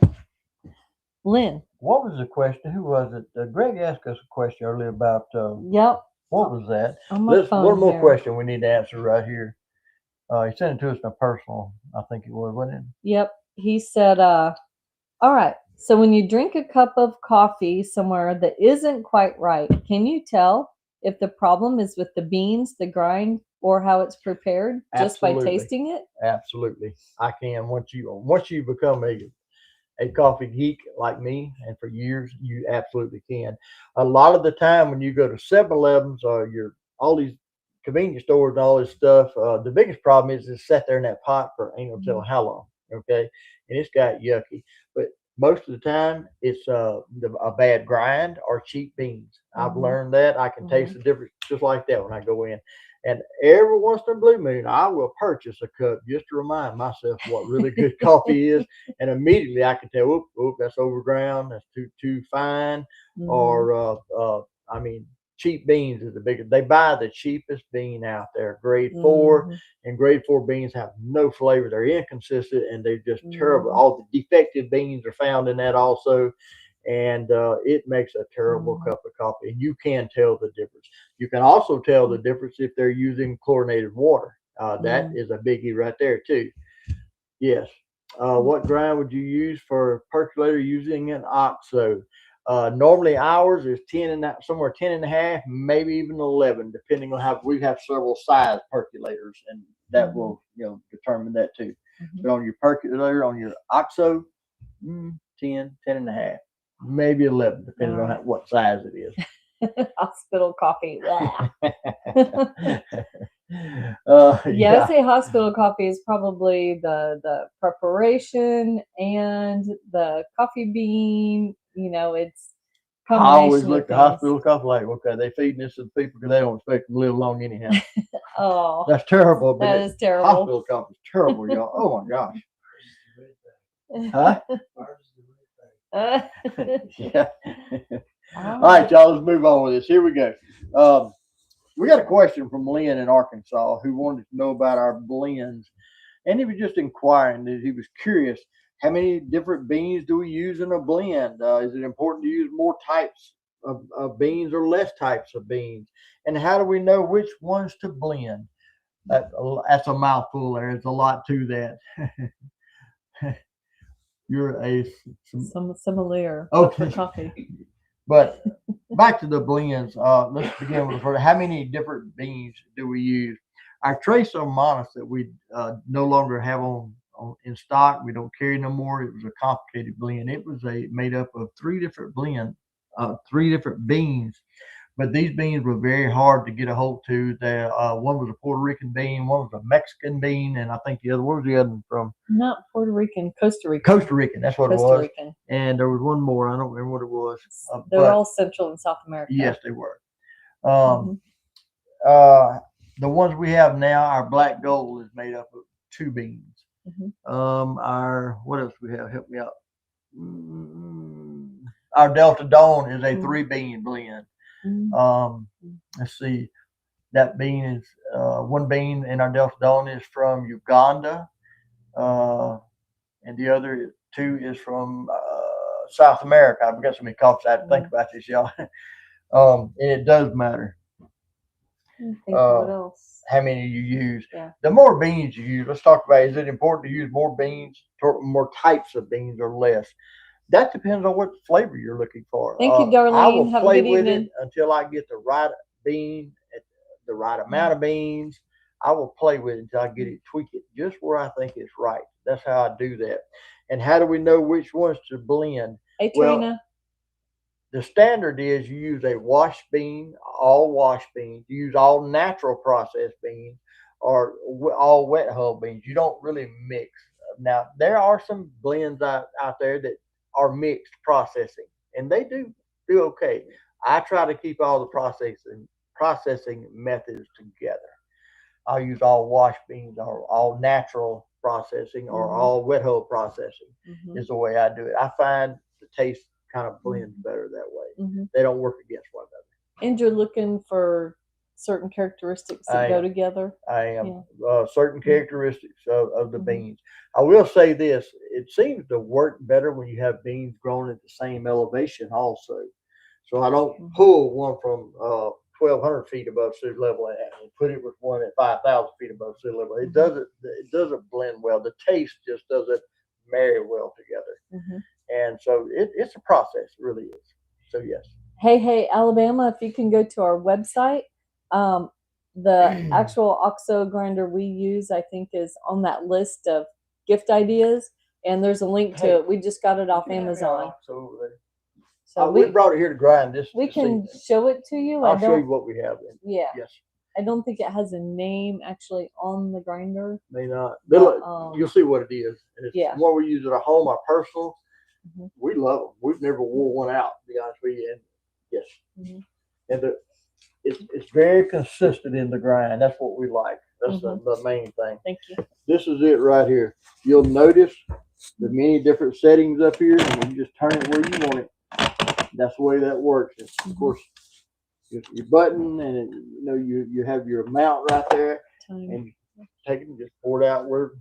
Lynn. What was the question? Who was it? Greg asked us a question earlier about Yep. what was that? On my Let's phone one more here. question we need to answer right here. He sent it to us in a personal, I think it was, wasn't it? Yep. He said, all right. So when you drink a cup of coffee somewhere that isn't quite right, can you tell if the problem is with the beans, the grind, or how it's prepared just by Absolutely. tasting it? Absolutely. I can once you become a coffee geek like me, and for years, you absolutely can. A lot of the time when you go to 7-Elevens or all these convenience stores and all this stuff, the biggest problem is it's sat there in that pot for ain't no telling how long. Okay, and it's got yucky. But most of the time, it's a bad grind or cheap beans. I've learned that. I can taste the difference just like that when I go in. And every once in a blue moon, I will purchase a cup just to remind myself what really good coffee is. And immediately I can tell, oop, that's overground, that's too fine, or I mean, cheap beans is the biggest. They buy the cheapest bean out there, grade 4, and grade 4 beans have no flavor. They're inconsistent and they're just terrible. All the defective beans are found in that also. And it makes a terrible cup of coffee. And you can tell the difference. You can also tell the difference if they're using chlorinated water. That is a biggie right there too. Yes. What grind would you use for percolator using an OXO? Normally ours is 10 and somewhere 10 and a half, maybe even 11, depending on how we have several size percolators, and that will determine that too. But on your percolator, on your OXO, 10 and a half, maybe 11, depending on what size it is. Hospital coffee. Yeah, I'd say hospital coffee is probably the preparation and the coffee bean. It's I always combination look of at things. hospital coffee like, okay, they feeding this to the people because they don't expect them to live long anyhow. Oh, That's terrible. But that is terrible. Hospital coffee is terrible, y'all. Oh my gosh. Huh? Yeah. All right, y'all. Let's move on with this. Here we go. We got a question from Lynn in Arkansas who wanted to know about our blends, and he was just inquiring. He was curious. How many different beans do we use in a blend? Is it important to use more types of beans or less types of beans? And how do we know which ones to blend? That's a mouthful there. There's a lot to that. You're some similar okay. coffee. But back to the blends. Let's begin with the first. How many different beans do we use? Our Trace Monas that we no longer have in stock, we don't carry no more. It was a complicated blend. It was made up of 3 different beans. But these beans were very hard to get a hold to. One was a Puerto Rican bean, one was a Mexican bean, and I think the other, where was the other one from? Not Puerto Rican, Costa Rican. Costa Rican, that's what Costa it was. Rican. And there was one more, I don't remember what it was. They're all Central and South America. Yes, they were. The ones we have now, our Black Gold is made up of 2 beans. What else we have? Help me out. Our Delta Dawn is a 3-bean blend. Let's see. That bean is 1 bean in our Delta Dawn is from Uganda, and the other 2 is from South America. I've got so many coffees I have to think about this, y'all. And it does matter. What else? How many you use? Yeah. The more beans you use, let's talk about, is it important to use more beans, more types of beans, or less? That depends on what flavor you're looking for. Thank you, Darlene. I will Have play a good with evening. it until I get the right bean, the right amount of beans. I will play with it until I get it, tweak it just where I think it's right. That's how I do that. And how do we know which ones to blend? Hey, Trina. The standard is you use a wash bean, all wash beans. You use all natural processed beans or all wet hull beans. You don't really mix. Now, there are some blends out there that are mixed processing, and they do okay. I try to keep all the processing methods together. I'll use all wash beans or all natural processing or Mhm. all wet hoe processing Mhm. is the way I do it. I find the taste kind of blends better that way. Mhm. They don't work against one another. And you're looking for certain characteristics that I go am. together. I am Yeah. certain characteristics of the Mhm. beans. I will say this: it seems to work better when you have beans grown at the same elevation, also. So I don't Mhm. pull one from 1,200 feet above sea level and put it with one at 5,000 feet above sea level. It Mhm. doesn't. It doesn't blend well. The taste just doesn't marry well together. Mhm. And so it's a process, it really is. So yes. Hey, Alabama, if you can go to our website, the actual OXO grinder we use, I think, is on that list of gift ideas. And there's a link to Hey, it. We just got it off Amazon. So So we we brought it here to grind this. we this can evening. show it to you. I'll show you what we have. Then. Yeah. Yes. I don't think it has a name actually on the grinder. May not. But, You'll see what it is. And it's yeah. one we use at our home, our personal. Mhm. We love them. We've never wore one out, to be honest with you. And yes. Mhm. And it's very consistent in the grind. That's what we like. That's the main thing. Thank you. This is it right here. You'll notice the many different settings up here, and you just turn it where you want it. That's the way that works. And of course, your button, and you have your amount right there, and you take it and just pour it out where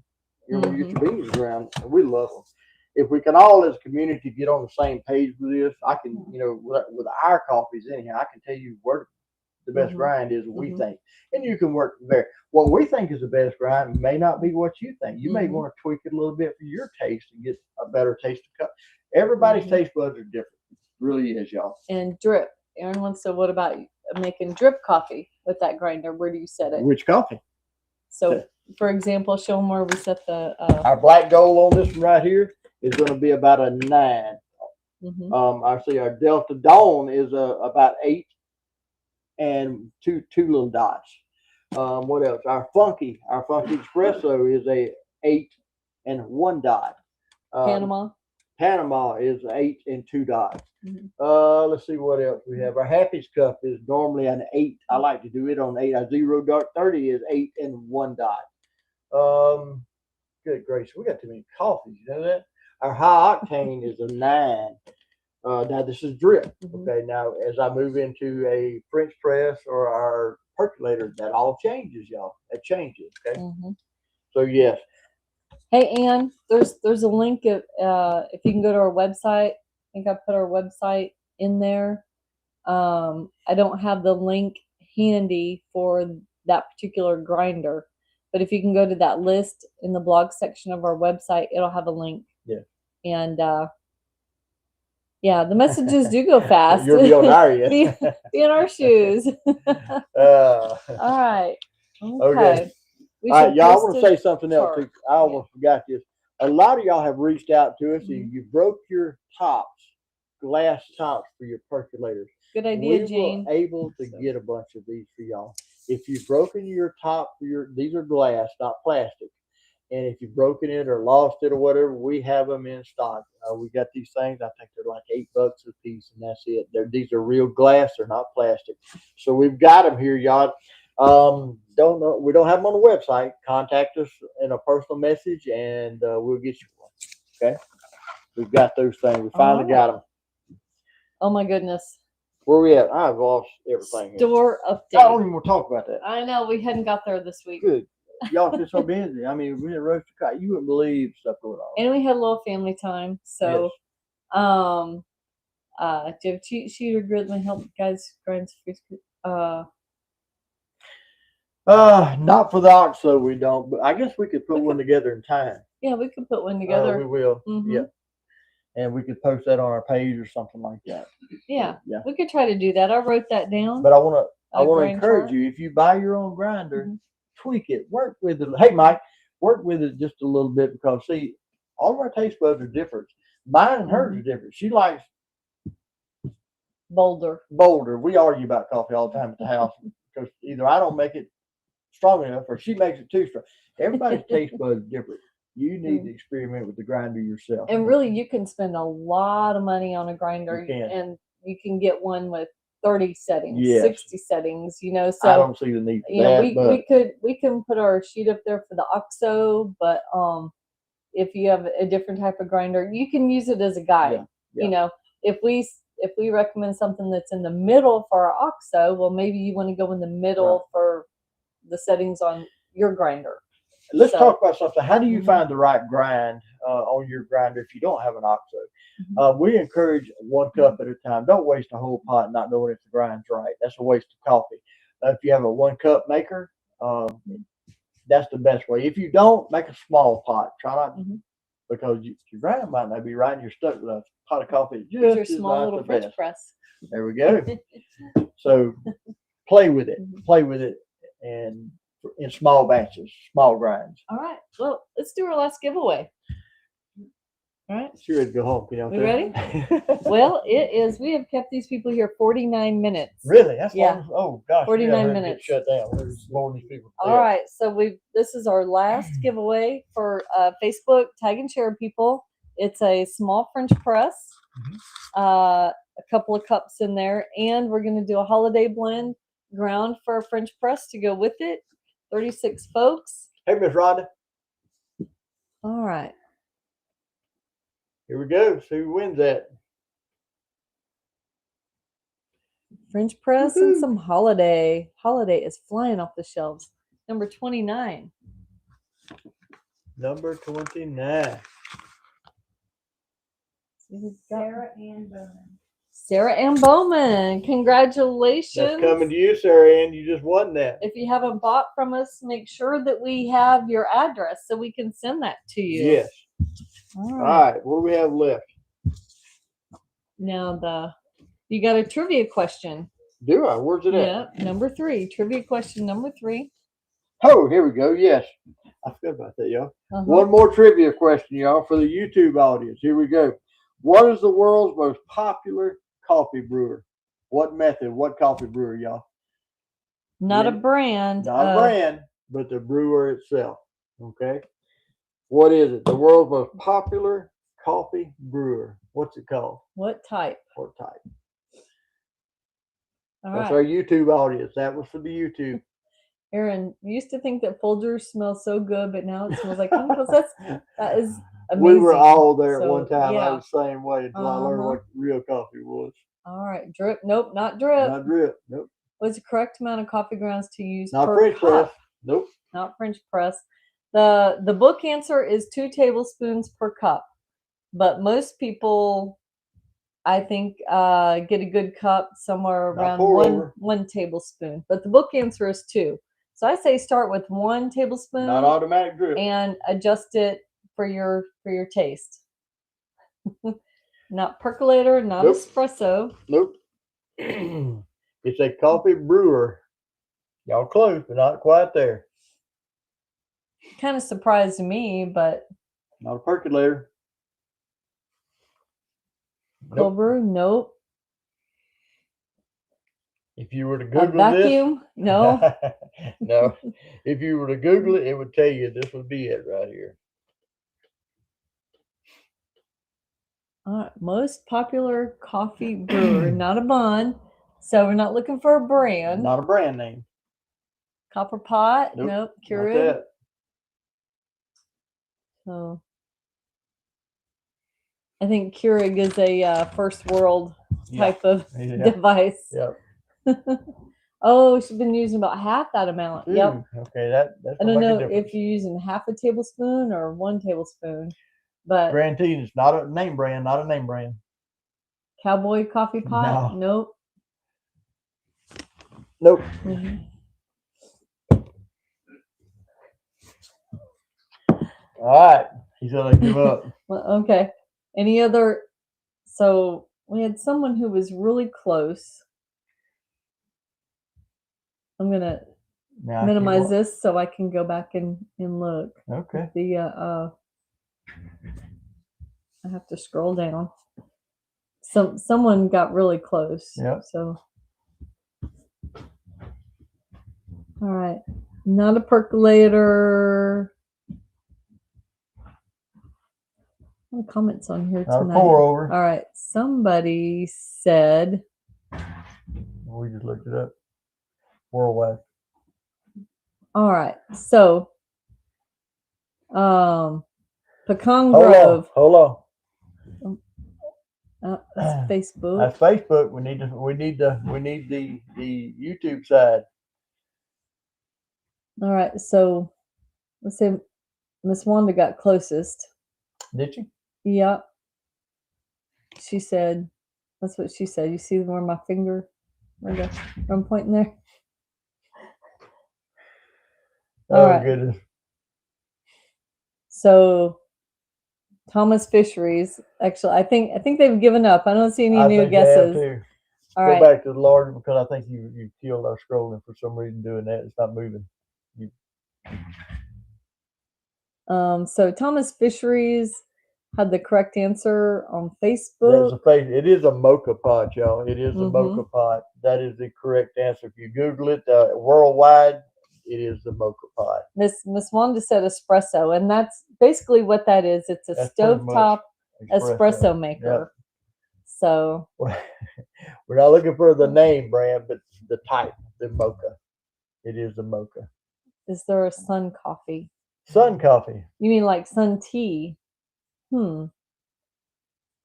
you get your beans around. And we love them. If we can all as a community get on the same page with this, I can, with our coffees anyhow, I can tell you where the best grind is we think. And you can work from there. What we think is the best grind may not be what you think. You may want to tweak it a little bit for your taste and get a better taste of cup. Everybody's taste buds are different. It really is, y'all. And drip. Aaron wants to, what about making drip coffee with that grinder? Where do you set it? Which coffee? So, for example, show them where we set the. Our black gold on this one right here is going to be about a 9. I see our Delta Dawn is about 8 and two little dots. What else? Our Funky Espresso is a 8 and 1 dot. Panama is 8 and 2 dots. Let's see what else we have. Our Happy's Cup is normally an 8. I like to do it on 8. Our Zero Dark 30 is 8 and 1 dot. Good gracious, we got too many coffees. You know that? Our High Octane is a 9. Now this is drip. Okay. Now as I move into a French press or our percolator, that all changes, y'all. It changes. Okay. So yes. Hey, Ann, there's a link if you can go to our website. I think I put our website in there. I don't have the link handy for that particular grinder, but if you can go to that list in the blog section of our website, it'll have a link. Yeah. And yeah, the messages do go fast. You'll be on our end. Be in our shoes. All right. Okay. All right, y'all, I want to say something else too. I almost forgot this. A lot of y'all have reached out to us and you broke your glass tops for your percolators. Good idea, Jane. We were able to get a bunch of these for y'all. If you've broken your top for these are glass, not plastic. And if you've broken it or lost it or whatever, we have them in stock. We got these things. I think they're like $8 a piece, and that's it. These are real glass. They're not plastic. So we've got them here, y'all. Don't know. We don't have them on the website. Contact us in a personal message, and we'll get you one. Okay. We've got those things. We finally got them. Oh my goodness. Where we at? I've lost everything. Store update. I don't even want to talk about that. I know we hadn't got there this week. Good. Y'all been so busy. I mean, we had roast a cut. You wouldn't believe stuff going on. And we had a little family time. So, do you have a cheat sheet or grid and help guys grind? Not for the OXO, we don't. But I guess we could put one together in time. Yeah, we could put one together. We will. Yeah. And we could post that on our page or something like that. Yeah. We could try to do that. I wrote that down. But I want to encourage you, if you buy your own grinder, tweak it, work with it. Hey, Mike, work with it just a little bit because, see, all of our taste buds are different. Mine and hers are different. She likes bolder. We argue about coffee all the time at the house because either I don't make it strong enough or she makes it too strong. Everybody's taste buds is different. You need to experiment with the grinder yourself. And really, you can spend a lot of money on a grinder, You can. and you can get one with 30 settings, Yes. 60 settings, I so don't see the need for you know, that, but we can put our sheet up there for the OXO, but if you have a different type of grinder, you can use it as a guide. Yeah. You know, if we recommend something that's in the middle for our OXO, well, maybe you want to go in the middle for the settings on your grinder. let's So- talk about something. How do you Mhm. find the right grind on your grinder if you don't have an OXO? We encourage 1 cup at a time. Don't waste a whole pot not knowing if the grind's right. That's a waste of coffee. If you have a 1 cup maker, that's the best way. If you don't, make a small pot. Try not because your grind might not be right and you're stuck with a pot of coffee. Use Just your is small not little the French best. press. There we go. So play with it. Play with it and in small batches, small grinds. All right. Well, let's do our last giveaway. All right. Sure, ready to go home. You know what We I'm saying? Well, it is. We have kept these people here 49 minutes. Really? That's Yeah. long. Oh gosh. 49 Get minutes. shut down. There's more of these people. All right. So this is our last giveaway for Facebook Tag and Share people. It's a small French press, a couple of cups in there, and we're going to do a holiday blend ground for a French press to go with it. 36 folks. Hey, Miss Rhonda. All right. Here we go. See who wins that. French press and some holiday. Holiday is flying off the shelves. Number 29. Number 29. Sarah Ann Bowman. Sarah Ann Bowman. Congratulations. That's coming to you, Sarah Ann. You just won that. If you haven't bought from us, make sure that we have your address so we can send that to you. Yes. All All right. right. What do we have left? Now you got a trivia question. Do I? Where's it at? Yeah, number 3. Trivia question number 3. Oh, here we go. Yes. I forgot about that, y'all. Uh-huh. One more trivia question, y'all, for the YouTube audience. Here we go. What is the world's most popular coffee brewer? What method? What coffee brewer, y'all? Not a Yeah. brand. Not a brand, but the brewer itself. Okay. What is it? The world's most popular coffee brewer. What's it called? What type? What type? All That's right. our YouTube audience. That was for the YouTube. Aaron, you used to think that Folgers smells so good, but now it smells like chemicals. That is amazing. We were all there at So, one time. yeah. I was the same way until I learned what real coffee was. All right. Drip. Nope, not drip. Not drip. Nope. What's the correct amount of coffee grounds to use Not per French cup? press. Nope. Not French press. The book answer is 2 tablespoons per cup, but most people, I think, get a good cup somewhere around one tablespoon. But the book answer is 2. So I say start with 1 tablespoon. Not automatic drip. And adjust it for your taste. Not percolator, not Nope. espresso. Nope. It's a coffee brewer. Y'all close, but not quite there. Kind of surprised me, but Not a percolator. cold brew, nope. If you were to A Google vacuum, no. this, no. If you were to Google it, it would tell you this would be it right here. Most popular coffee brewer, not a bun. So we're not looking for a brand. Not a brand name. Copper pot, Nope, nope. Not Keurig. that. So I think Keurig is a first world type of device. Yep. Oh, she's been using about half that amount. Yep. Okay, that's I don't gonna know make a difference. if you're using half a tablespoon or 1 tablespoon, but Guaranteed it's not a name brand, not a name brand. Cowboy coffee pot, nope. Nope. Mhm. All right. He said I give up. Well, okay. Any other? So we had someone who was really close. I'm gonna Now I minimize keep this so I can go back and look. Okay. The I have to scroll down. Someone got really close. Yep. So all right. Not a percolator. What comments on here Not a tonight? pour over. All right. Somebody said We just looked it up. Worldwide. All right. So, Pecan Hold Grove. on. That's Facebook. That's Facebook. We need the YouTube side. All right. So, let's say Miss Wanda got closest. Did you? Yep. She said, that's what she said. You see where my finger, where I'm pointing there? All right. Goodness. So, Thomas Fisheries. Actually, I think they've given up. I don't see any new guesses. All Go right. back to the larger because I think you killed our scrolling for some reason doing that. It's not moving. So Thomas Fisheries had the correct answer on Facebook. It is a mocha pot, y'all. It is a mocha pot. That is the correct answer. If you Google it worldwide, it is the mocha pot. Miss Wanda said espresso, and that's basically what that is. It's a stovetop espresso maker. Yep. So we're not looking for the name brand, but the type, the mocha. It is the mocha. Is there a Sun Coffee? Sun Coffee. You mean like Sun Tea?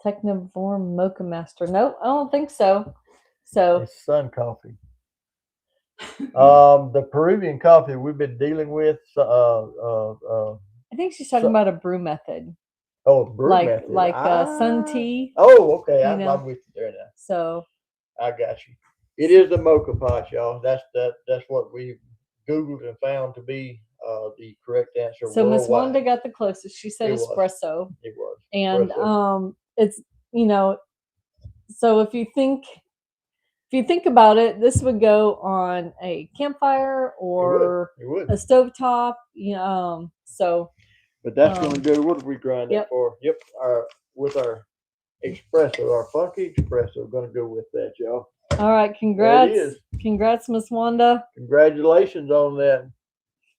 Technivorm Mocha Master. Nope, I don't think so. So it's Sun Coffee. The Peruvian coffee we've been dealing with. I think she's talking about a brew method. Oh, brew method. Like Sun Tea. Oh, okay. I'm with you there now. So I got you. It is the mocha pot, y'all. That's what we Googled and found to be the correct answer. So Miss Wanda got the closest. She said espresso. It was. And it's so if you think about it, this would go on a campfire or it would. A stovetop. So. But that's going to go. What did we grind that for? Yep. With our espresso, our funky espresso, going to go with that, y'all. All right. Congrats. Congrats, Miss Wanda. Congratulations on that.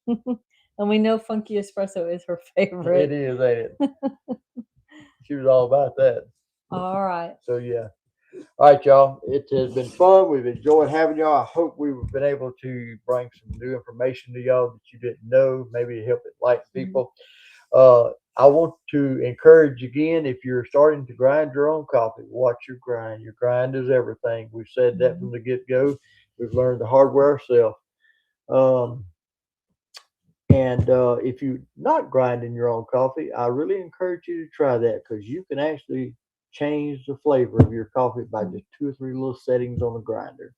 And we know funky espresso is her favorite. It is, ain't it? She was all about that. All right. So, yeah. All right, y'all. It has been fun. We've enjoyed having y'all. I hope we've been able to bring some new information to y'all that you didn't know, maybe help enlighten people. I want to encourage again, if you're starting to grind your own coffee, watch your grind. Your grind is everything. We've said that from the get-go. We've learned the hard way ourselves. If you're not grinding your own coffee, I really encourage you to try that because you can actually change the flavor of your coffee by just 2 or 3 little settings on the grinder.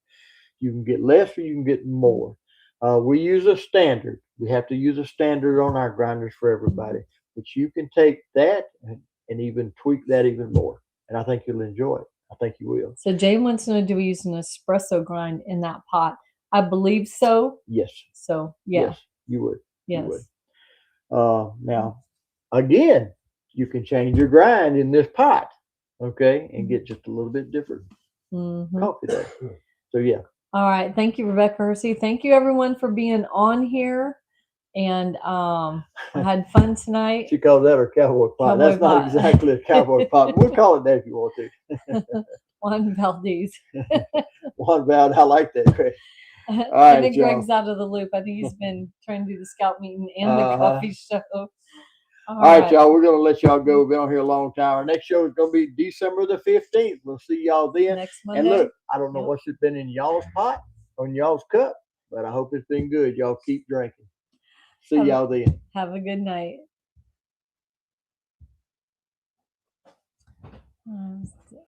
You can get less or you can get more. We use a standard. We have to use a standard on our grinders for everybody. But you can take that and even tweak that even more. And I think you'll enjoy it. I think you will. So Jay wants to know, do we use an espresso grind in that pot? I believe so. Yes. So, yeah. Yes, you would. Yes. You would. Now, again, you can change your grind in this pot, okay, and get just a little bit different coffee there. So, yeah. All right. Thank you, Rebecca Hersey. Thank you, everyone, for being on here. And I had fun tonight. She calls that her cowboy pot. That's not exactly a cowboy pot. We'll call it that if you want to. Juan Valdez. Juan Valdez. I like that, Chris. All right, I think Greg's out of the loop. I think he's been trying to do the scout meeting and the coffee show. All right, y'all. We're going to let y'all go. We've been on here a long time. Our next show is going to be December the 15th. We'll see y'all then. Next Monday. And look, I don't know what's been in y'all's pot, on y'all's cup, but I hope it's been good. Y'all keep drinking. See y'all then. Have a good night.